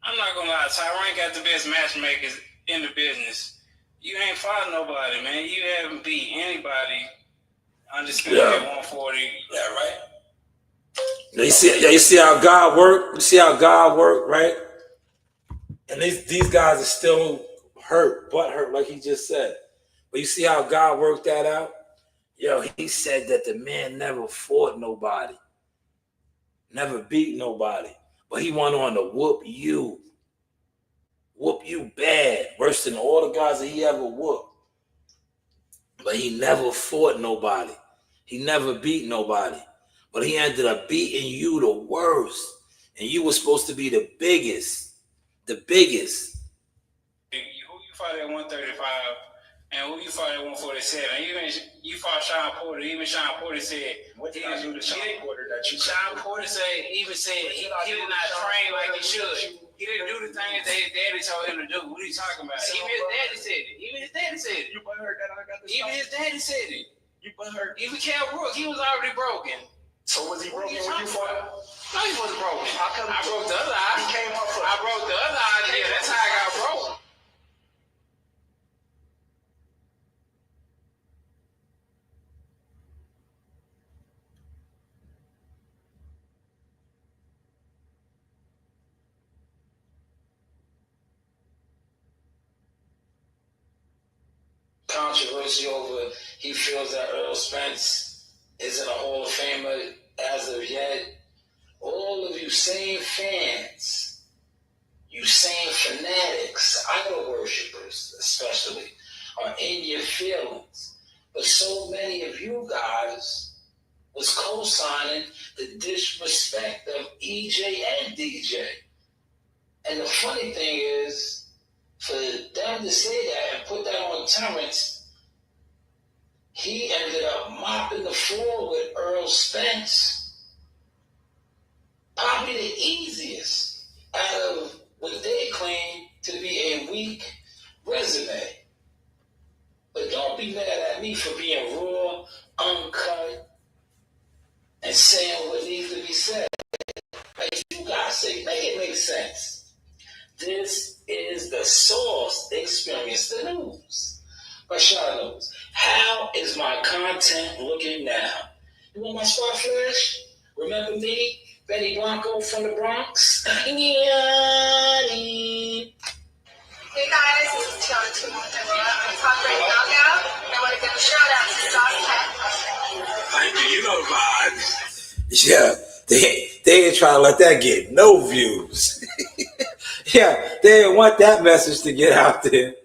I'm not gonna lie, Tyrann got the best matchmakers in the business. You ain't fought nobody, man. You haven't beat anybody undisputed at 140. Yeah, right. You see how God worked? You see how God worked, right? And these guys are still hurt, like he just said. But you see how God worked that out? Yo, he said that the man never fought nobody, never beat nobody. But he went on to whoop you bad, worse than all the guys that he ever whooped. But he never fought nobody. He never beat nobody. But he ended up beating you the worst. And you were supposed to be the biggest. The biggest. Who you fought at 135 and who you fought at 147. Even you fought Sean Porter. Even Sean Porter said what did I do to Sean Porter that you Sean Porter said he did not train like he should. He didn't do the things that his daddy told him to do. What are you talking about? Even his daddy said it. Even his daddy said it. You heard that I got this. Even his daddy said it. You heard. Even Cal Brook, he was already broken. So was he broken when you fought? No, he wasn't broken. I broke the other eye. He came up for I broke the other eye. Yeah, that's how I got broken. Controversy over he feels that Earl Spence isn't a Hall of Famer as of yet. All of you same fans, you same fanatics, idol worshippers especially, are in your feelings. But so many of you guys was co-signing the disrespect of EJ and DJ. And the funny thing is, for them to say that and put that on Terrence, he ended up mopping the floor with Earl Spence. I'll be the easiest out of what they claim to be a weak resume. But don't be mad at me for being raw, uncut, and saying what needs to be said. Like you guys say, make it make sense. This is the Source Experience the News by Shanewz. How is my content looking now? You want my spot flash? Remember me, Benny Blanco from the Bronx? Hey guys, this is Tiana Tumor-Deborah. I'm Top Rank Knockout, and I want to give a shout out to Sauce Cat. Thank you, you know the vibes. Yeah, they ain't trying to let that get no views. Yeah, they didn't want that message to get out there.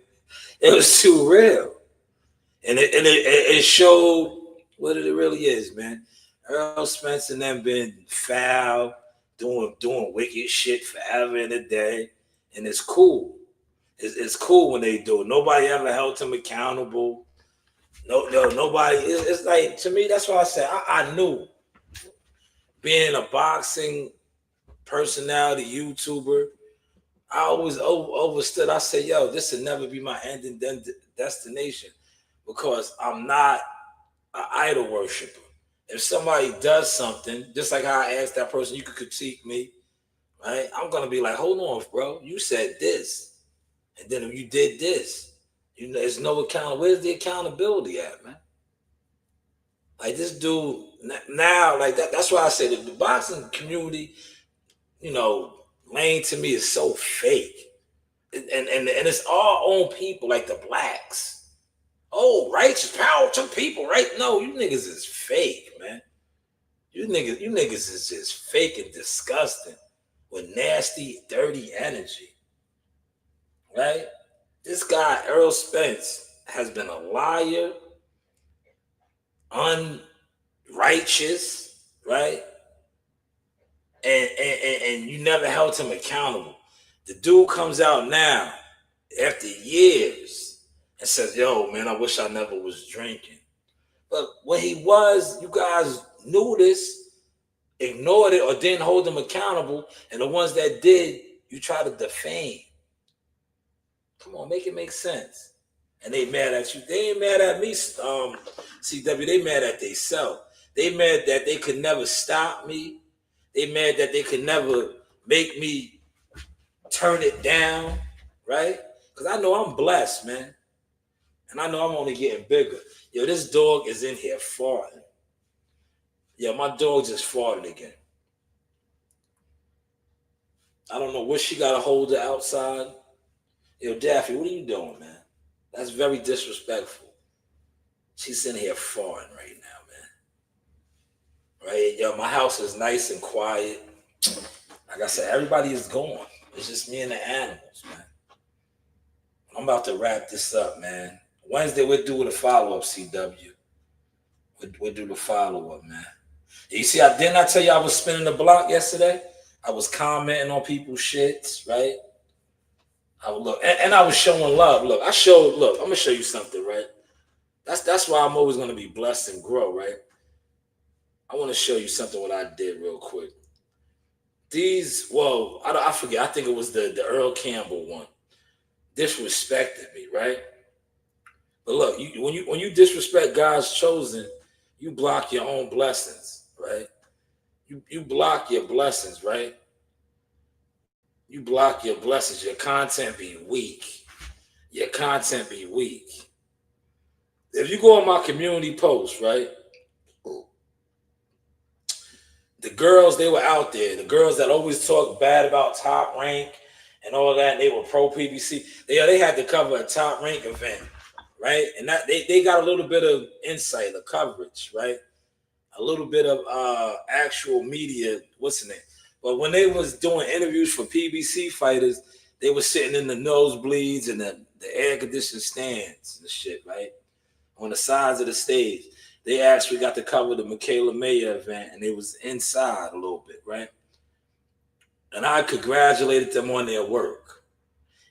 It was too real. And it showed what it really is, man. Earl Spence and them been foul, doing wicked shit forever and a day. And it's cool. It's cool when they do it. Nobody ever held him accountable. No, nobody. It's like, to me, that's why I said I knew. Being a boxing personality, YouTuber, I always overstood. I said, yo, this will never be my ending destination because I'm not an idol worshiper. If somebody does something, just like how I asked that person, you could critique me, right? I'm going to be like, hold on, bro. You said this. And then if you did this, you know, there's no account. Where's the accountability at, man? Like this dude now, like that's why I say the boxing community, you know, lane to me is so fake. And it's our own people, like the blacks. Oh, righteous power to people, right? No, you niggas is fake, man. You niggas is just fake and disgusting with nasty, dirty energy. Right? This guy, Earl Spence, has been a liar, unrighteous, right? And you never held him accountable. The dude comes out now after years and says, yo, man, I wish I never was drinking. But when he was, you guys knew this, ignored it, or didn't hold him accountable. And the ones that did, you try to defame. Come on, make it make sense. And they mad at you. They ain't mad at me, CW. They mad at themselves. They mad that they could never stop me. They mad that they could never make me turn it down, right? Because I know I'm blessed, man. And I know I'm only getting bigger. Yo, this dog is in here farting. Yeah, my dog just farted again. I don't know what she got to hold her outside. Yo, Daffy, what are you doing, man? That's very disrespectful. She's in here farting right now, man. Right? Yo, my house is nice and quiet. Like I said, everybody is gone. It's just me and the animals, man. I'm about to wrap this up, man. Wednesday, we'll do the follow-up, CW. We'll do the follow-up, man. You see, didn't I tell you I was spinning the block yesterday? I was commenting on people's shits, right? I would look, and I was showing love. Look, I'm gonna show you something, right? That's why I'm always gonna be blessed and grow, right? I want to show you something what I did real quick. I forget. I think it was the Earl Campbell one. Disrespected me, right? But look, when you disrespect God's chosen, you block your own blessings, right? You block your blessings, right? You block your blessings. Your content be weak. Your content be weak. If you go on my community post, right? The girls, they were out there. The girls that always talk bad about Top Rank and all that, and they were pro PBC. They had to cover a Top Rank event, right? And that they got a little bit of insight, of coverage, right? A little bit of actual media, what's the name? But when they was doing interviews for PBC fighters, they were sitting in the nosebleeds and the air-conditioned stands and shit, right? On the sides of the stage. They actually got to cover the Michaela Mayer event, and it was inside a little bit, right? And I congratulated them on their work.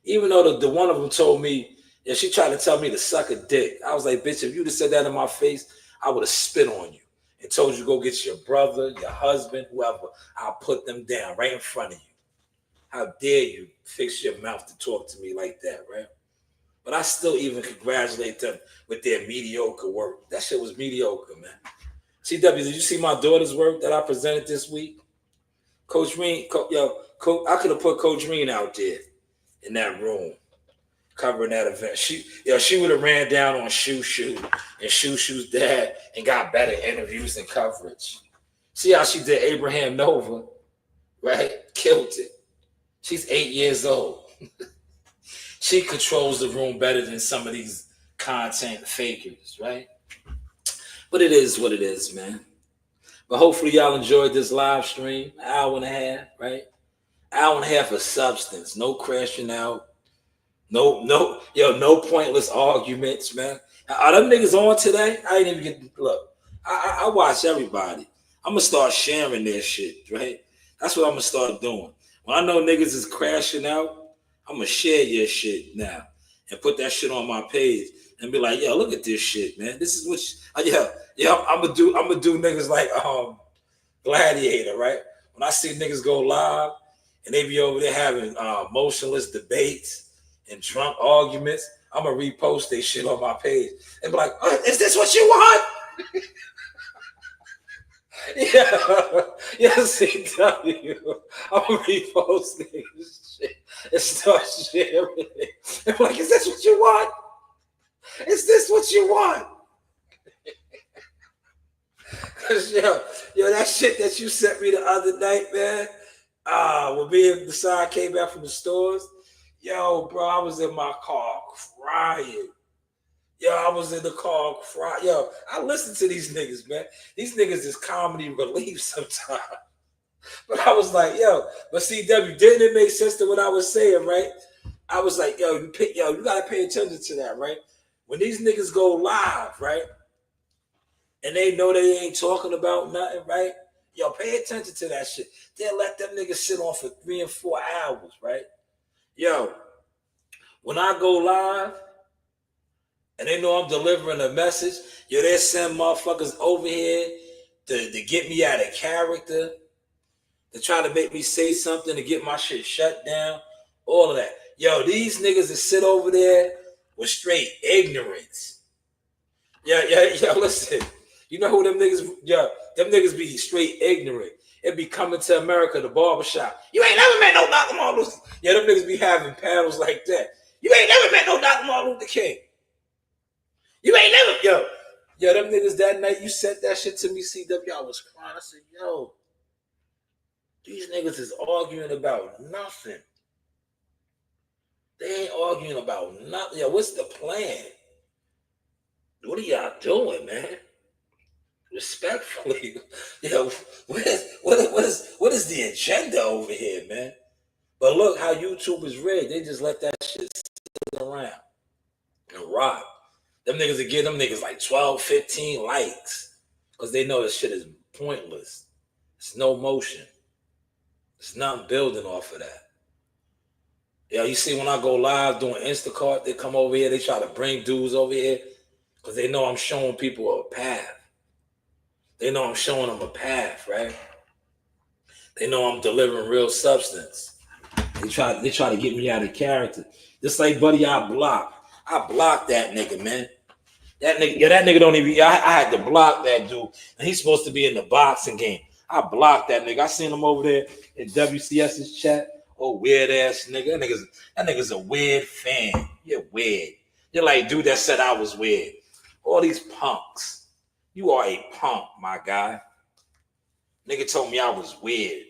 Even though the one of them told me, yeah, she tried to tell me to suck a dick. I was like, bitch, if you'd have said that in my face, I would have spit on you and told you to go get your brother, your husband, whoever, I'll put them down right in front of you. How dare you fix your mouth to talk to me like that, right? But I still even congratulate them with their mediocre work. That shit was mediocre, man. CW, did you see my daughter's work that I presented this week? Coach Reen, I could have put Coach Reen out there in that room covering that event. She would have ran down on Shoo and Shoo's dad and got better interviews and coverage. See how she did Abraham Nova, right? Killed it. She's 8 years old. She controls the room better than some of these content fakers, right? But it is what it is, man. But hopefully y'all enjoyed this live stream. An hour and a half, right? Hour and a half of substance. No crashing out. No pointless arguments, man. Are them niggas on today? I ain't even get look. I watch everybody. I'm gonna start sharing their shit, right? That's what I'm gonna start doing. When I know niggas is crashing out, I'm gonna share your shit now and put that shit on my page and be like, yo, look at this shit, man. This is what I'm gonna do niggas like Gladiator, right? When I see niggas go live and they be over there having motionless debates and drunk arguments, I'm gonna repost their shit on my page and be like, is this what you want? CW. I'm gonna repost this shit and start sharing it. And be like, is this what you want? Is this what you want? Cause yo, that shit that you sent me the other night, man. When me and the side came back from the stores, yo, bro, I was in my car crying. Yo, I was in the car crying. Yo, I listen to these niggas, man. These niggas is comedy relief sometimes. But I was like, yo, but CW, didn't it make sense to what I was saying, right? I was like, yo, you gotta pay attention to that, right? When these niggas go live, right? And they know they ain't talking about nothing, right? Yo, pay attention to that shit. They'll let them niggas sit on for 3 and 4 hours, right? Yo, when I go live and they know I'm delivering a message, yo, they send motherfuckers over here to get me out of character, to try to make me say something to get my shit shut down, all of that. Yo, these niggas that sit over there with straight ignorance. Yeah, listen. You know who them niggas, them niggas be straight ignorant. It be coming to America, the barbershop. You ain't never met no Dr. Martin Luther. Yeah, them niggas be having panels like that. You ain't never met no Dr. Martin Luther King. You ain't never, yo, them niggas that night you sent that shit to me, CW, I was crying. I said, yo, these niggas is arguing about nothing. They ain't arguing about nothing. Yo, what's the plan? What are y'all doing, man? Respectfully, yo, what is the agenda over here, man? But look how YouTube is rigged. They just let that shit sit around and rock. Them niggas that give them niggas like 12, 15 likes because they know this shit is pointless. It's no motion. It's nothing building off of that. Yeah, you see when I go live doing Instacart, they come over here, they try to bring dudes over here because they know I'm showing people a path. They know I'm showing them a path, right? They know I'm delivering real substance. They try to get me out of character. Just like Buddy, I blocked that nigga, man. That nigga don't even. I had to block that dude, and he's supposed to be in the boxing game. I blocked that nigga. I seen him over there in WCS's chat. Oh, weird ass nigga. That nigga's a weird fan. You're weird. You're like dude that said I was weird. All these punks. You are a punk, my guy. Nigga told me I was weird.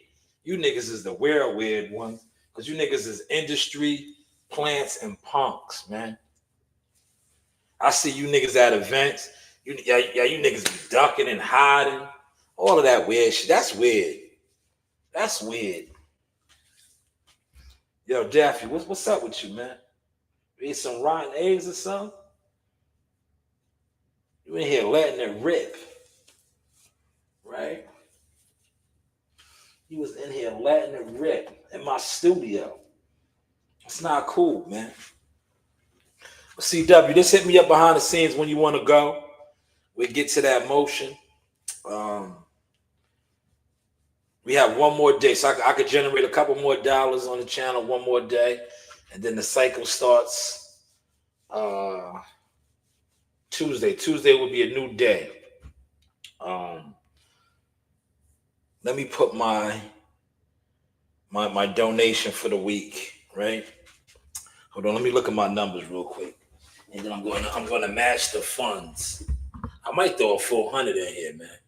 You niggas is the weird ones, because you niggas is industry, plants, and punks, man. I see you niggas at events. You niggas be ducking and hiding. All of that weird shit. That's weird. That's weird. Yo, Daffy, what's up with you, man? You eat some rotten eggs or something? You in here letting it rip, right? You was in here letting it rip in my studio. It's not cool, man. But CW, just hit me up behind the scenes when you want to go. We get to that motion. We have one more day, so I could generate a couple more dollars on the channel one more day, and then the cycle starts Tuesday. Tuesday will be a new day. Let me put my donation for the week, right? Hold on, let me look at my numbers real quick, and then I'm going to match the funds. I might throw a 400 in here, man,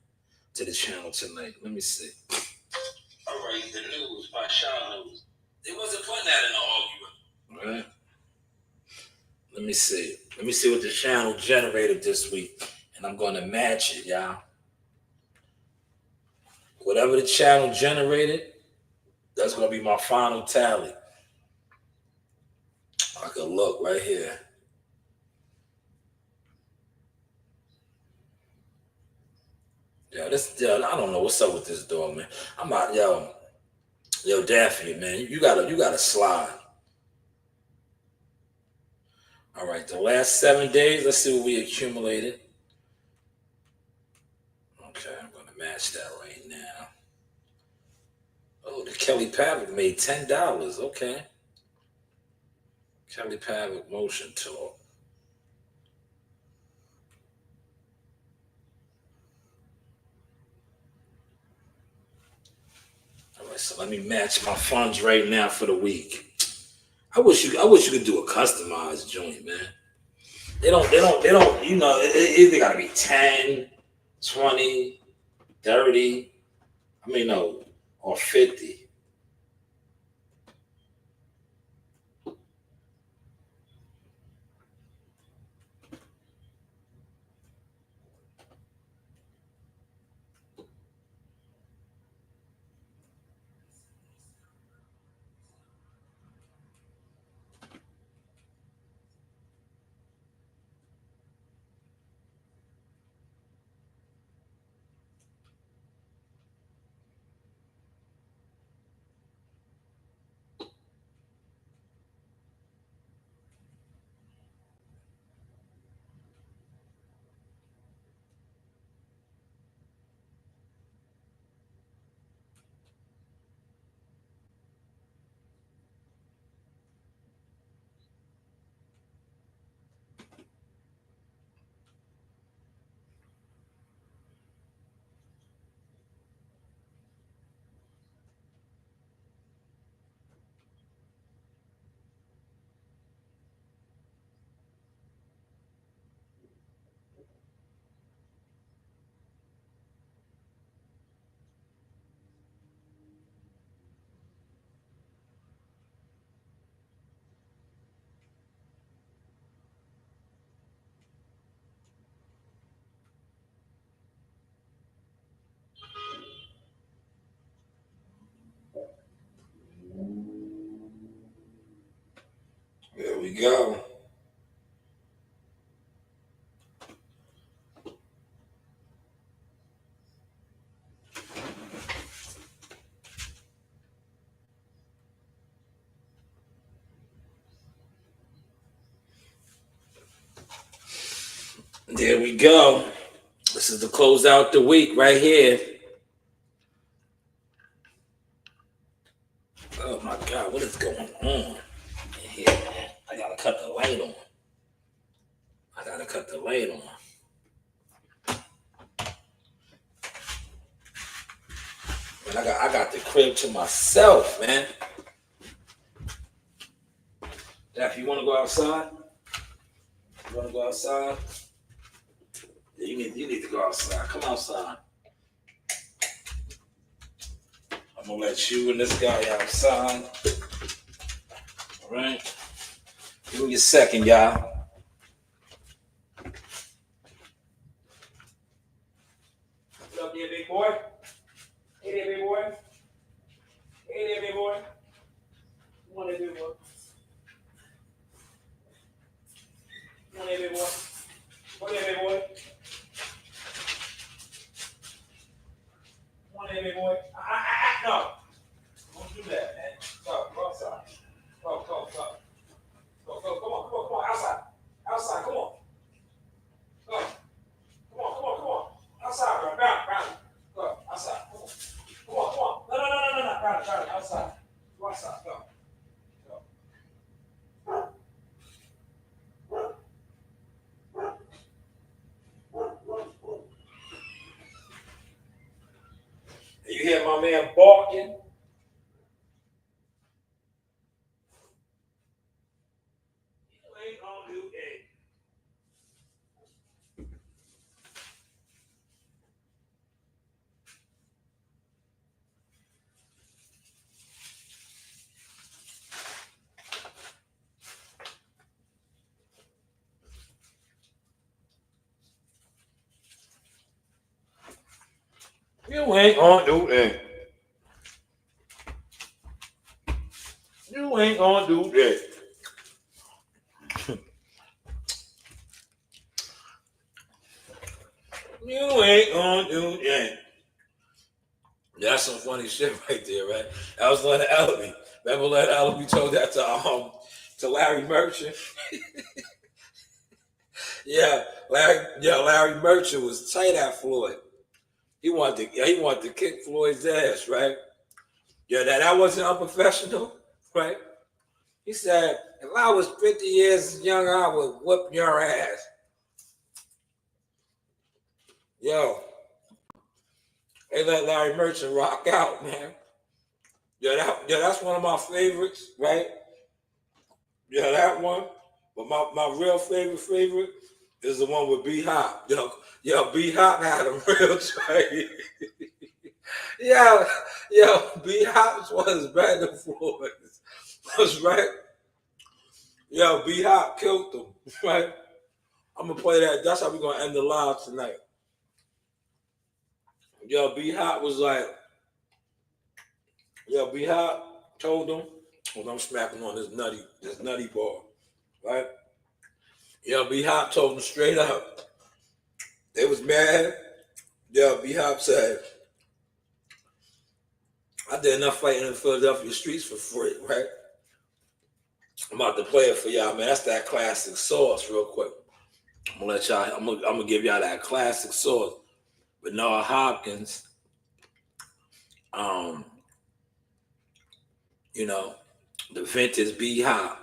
to the channel tonight. Let me see. All right, the news by Shanewz. They wasn't putting that in the argument, right? Let me see. Let me see what the channel generated this week, and I'm going to match it, y'all. Whatever the channel generated, that's going to be my final tally. I can look right here. Yeah, I don't know what's up with this dog, man. I'm out, yo, Daffy, man. You gotta slide. All right, the last 7 days. Let's see what we accumulated. Okay, I'm gonna match that right now. Oh, the Kelly Pavic made $10. Okay, Kelly Pavic motion talk. All right, so let me match my funds right now for the week. I wish you could do a customized joint, man. They don't, you know, it either gotta be 10, 20, 30, or 50. There we go. There we go. This is to close out the week right here. Oh my God, what is going on in here, man? I gotta cut the light on. Man, I got the crib to myself, man. Jeff, you wanna go outside? You wanna go outside? Yeah, you need to go outside. Come outside. I'm gonna let you and this guy outside. All right. Give me a second, y'all. What's up there, big boy? Hey there, big boy. Hey there, big boy. Come on there, big boy. Come on there, big boy. Come on there, big boy. Come on there, big boy. No. Don't do that, man. Go outside. Go. Come on. Outside, come on. Go. Come on. Outside, bro. Bounce. hear my man barking. You ain't gonna do it. You ain't gonna do that. You ain't gonna do that. You ain't gonna do that. That's some funny shit right there, right? That was Leonard Ellerby. Remember Leonard Ellerby told that to Larry Merchant? Larry Merchant was tight at Floyd. He wanted to kick Floyd's ass, right? Yeah, that wasn't unprofessional, right? He said, if I was 50 years younger, I would whip your ass. Yo, they let Larry Merchant rock out, man. That's one of my favorites, right? Yeah, that one. But my real favorite is the one with B Hop. Yo, B Hop had a real trade. B Hop was better than Floyd's. That's right. Yo, B Hop killed them, right? I'm gonna play that. That's how we're gonna end the live tonight. Yo, B Hop was like, B Hop told them, when I'm smacking on this nutty ball, right? B Hop told them straight up. They was mad. B Hop said, I did enough fighting in the Philadelphia streets for free, right? I'm about to play it for y'all, man. That's that classic sauce, real quick. I'm gonna give y'all that classic sauce. Bernard Hopkins, the vintage B Hop,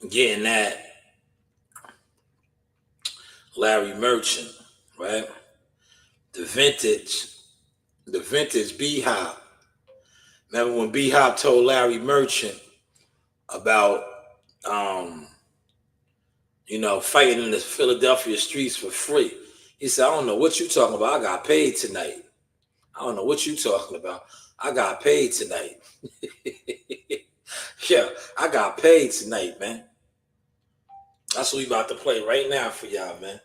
getting that Larry Merchant, right? The vintage B Hop. Remember when B Hop told Larry Merchant about fighting in the Philadelphia streets for free? He said, I don't know what you talking about. I got paid tonight. I don't know what you talking about. I got paid tonight. Yeah, I got paid tonight, man. That's what we about to play right now for y'all, man.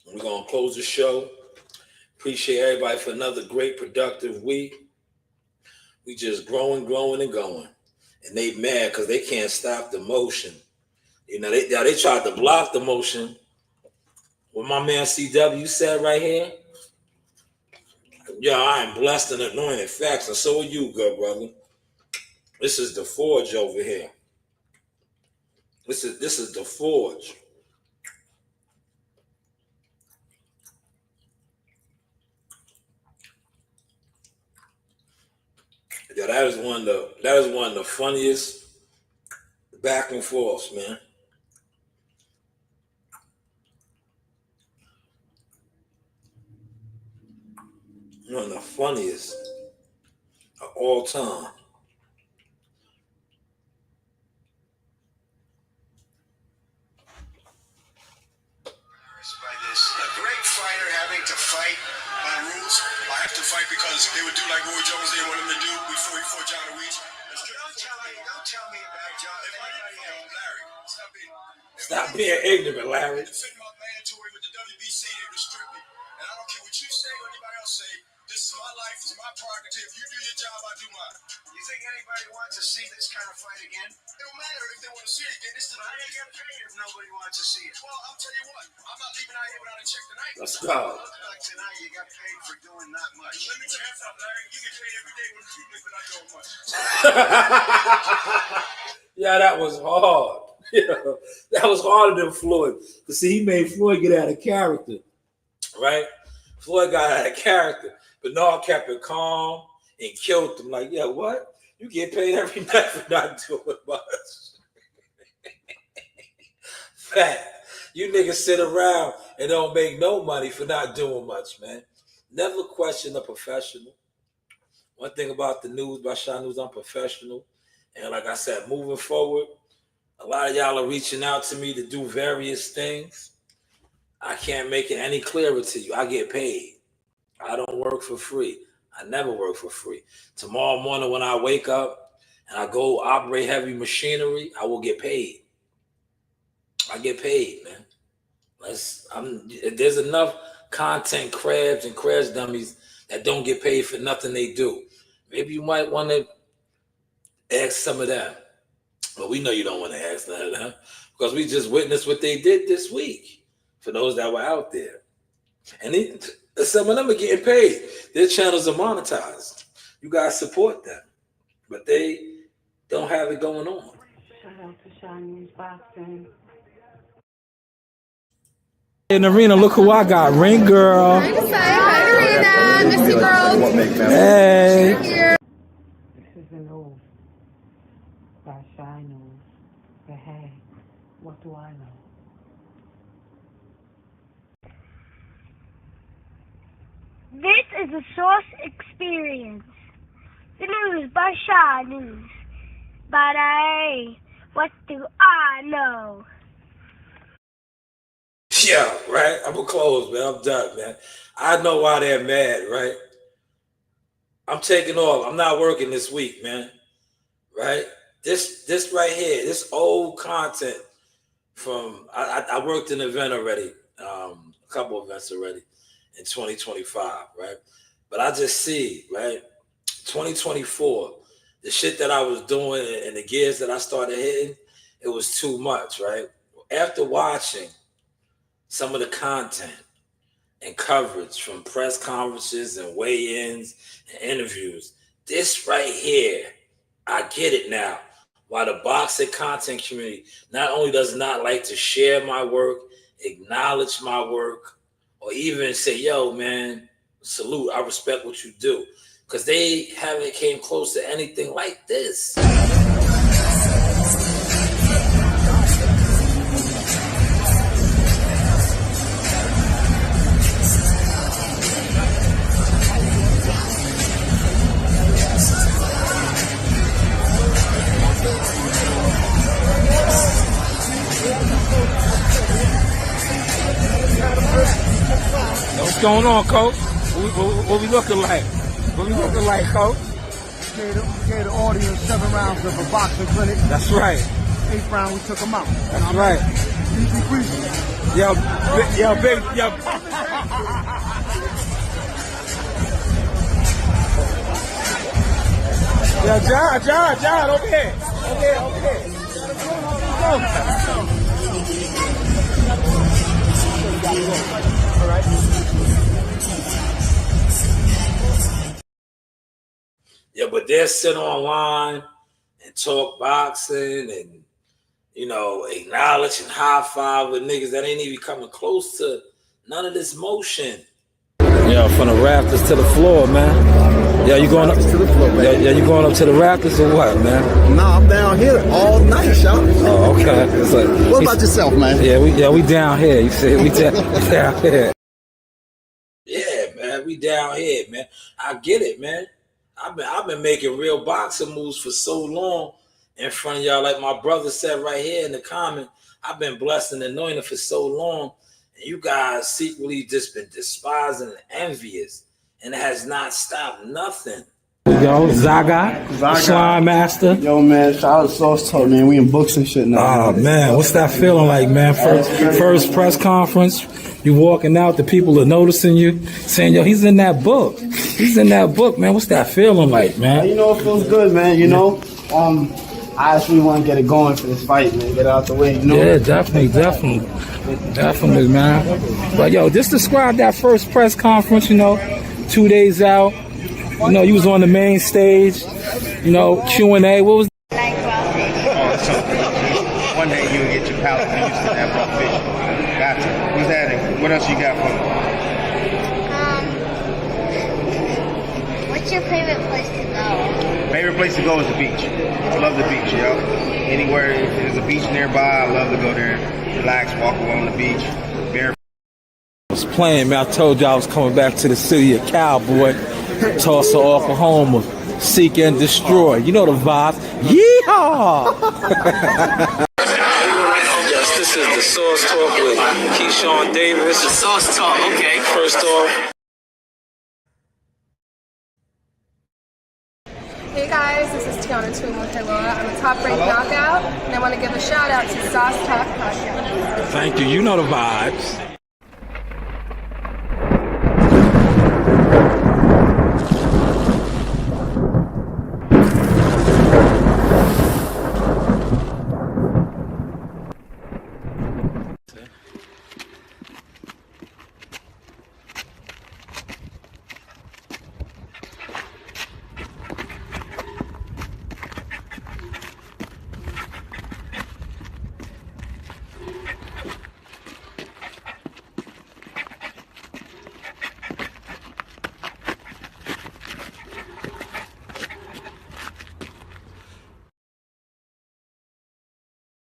We're going to close the show. Appreciate everybody for another great, productive week. We just growing and going. And they mad because they can't stop the motion. They tried to block the motion. What my man CW said right here. Yeah, I am blessed and anointed. Facts, and so are you, good brother. This is the Forge over here. This is the Forge. Yeah, that is one of the funniest back and forths, man. One of the funniest of all time. A great fighter having to fight by rules. I have to fight because they would do like Roy Jones didn't want him to do before he fought John Ruiz. Don't tell me about John. Larry, stop being ignorant, Larry. Defend my mandatory with the WBC, they restrict me. And I don't care what you say or anybody else say. This is my life, it's my prerogative. You do your job, I do mine. You think anybody wants to see this kind of fight again? It don't matter if they want to see it again. How do you get paid if nobody wants to see it? Well, I'll tell you what. I'm not leaving out here without a check tonight. Let's go. Like tonight, you got paid for doing not much. Let me tell you something, Larry. You get paid every day when you sleep, but not doing much. Yeah, that was hard. That was harder than Floyd. Because see, he made Floyd get out of character, right? Floyd got out of character. Bernard kept it calm and killed him. Like, yeah, what? You get paid every night for not doing much. Fact. You niggas sit around and don't make no money for not doing much, man. never question a professional. One thing about the news by Shanewz, I'm professional. And like I said, moving forward, a lot of y'all are reaching out to me to do various things. I can't make it any clearer to you. I get paid. I don't work for free. I never work for free. Tomorrow morning when I wake up and I go operate heavy machinery, I will get paid. I get paid, man. There's enough content crabs and crash dummies that don't get paid for nothing they do. Maybe you might want to ask some of them. But we know you don't want to ask none of them because we just witnessed what they did this week for those that were out there. And some of them are getting paid. Their channels are monetized. You guys support them. But they don't have it going on. Shout out to Shanewz Boxing. In the arena, look who I got. Ring girl. Hi, Arena. Miss you, girl. Hey. This is an oath by Shanewz. But hey, what do I know? This is a Source Experience. The news by Shanewz. But hey, what do I know? Yeah, right? I'm going to close, man. I'm done, man. I know why they're mad, right? I'm taking off. I'm not working this week, man. Right? This right here, this old content from, I worked an event already, a couple events already in 2025, right? But I just see, right? 2024, the shit that I was doing and the gears that I started hitting, it was too much, right? After watching some of the content and coverage from press conferences and weigh-ins and interviews, this right here, I get it now. Why the boxing content community not only does not like to share my work, acknowledge my work, or even say, yo, man, salute, I respect what you do. Because they haven't came close to anything like this. What's going on, Coach? What we looking like? What we looking like, Coach? Gave the audience 7 rounds of a boxing clinic. That's right. 8th round, we took them out. That's right. Easy breezy. Yo, big. Yo, John, over here. All right. Yeah, but they'll sit online and talk boxing and, you know, acknowledge and high five with niggas that ain't even coming close to none of this motion. Yo, from the rafters to the floor, man. Yo, you going up to the floor, man? Yeah, you going up to the rafters or what, man? Nah, I'm down here all night, y'all. Oh, okay. It's like, what about yourself, man? Yeah, we down here. You see, we down here. Yeah, man, we down here, man. I get it, man. I've been making real boxing moves for so long in front of y'all. Like my brother said right here in the comment, I've been blessed and anointed for so long, and you guys secretly just been despising and envious, and it has not stopped nothing. Yo, Zaga, Slime Master. Yo, man, shout out to Sauce Talk, man. We in books and shit now. Oh, man, what's that feeling like, man? First press conference, you walking out, the people are noticing you, saying, yo, he's in that book. He's in that book, man. What's that feeling like, man? You know, it feels good, man. You know, I actually want to get it going for this fight, man. Get it out the way, you know? Yeah, definitely, man. But, yo, just describe that first press conference, you know, 2 days out. You know, you was on the main stage, you know, Q&A. What was one day you'll get your palate used to that raw fish. Gotcha. What's that? What else you got for me? What's your favorite place to go? Favorite place to go is the beach. I love the beach, yo. Anywhere if there's a beach nearby, I love to go there, relax, walk along the beach. playing, man. I told you I was coming back to the city of Cowboy, Tulsa, Oklahoma, seek and destroy. You know the vibe. Yeehaw! Yes, this is the Sauce Talk with Keyshawn Davis. The Sauce Talk, okay. First off. Hey guys, this is Tiana Tuimoteloa. I'm a top-ranked knockout, and I want to give a shout-out to Sauce Talk Podcast. Thank you. You know the vibes.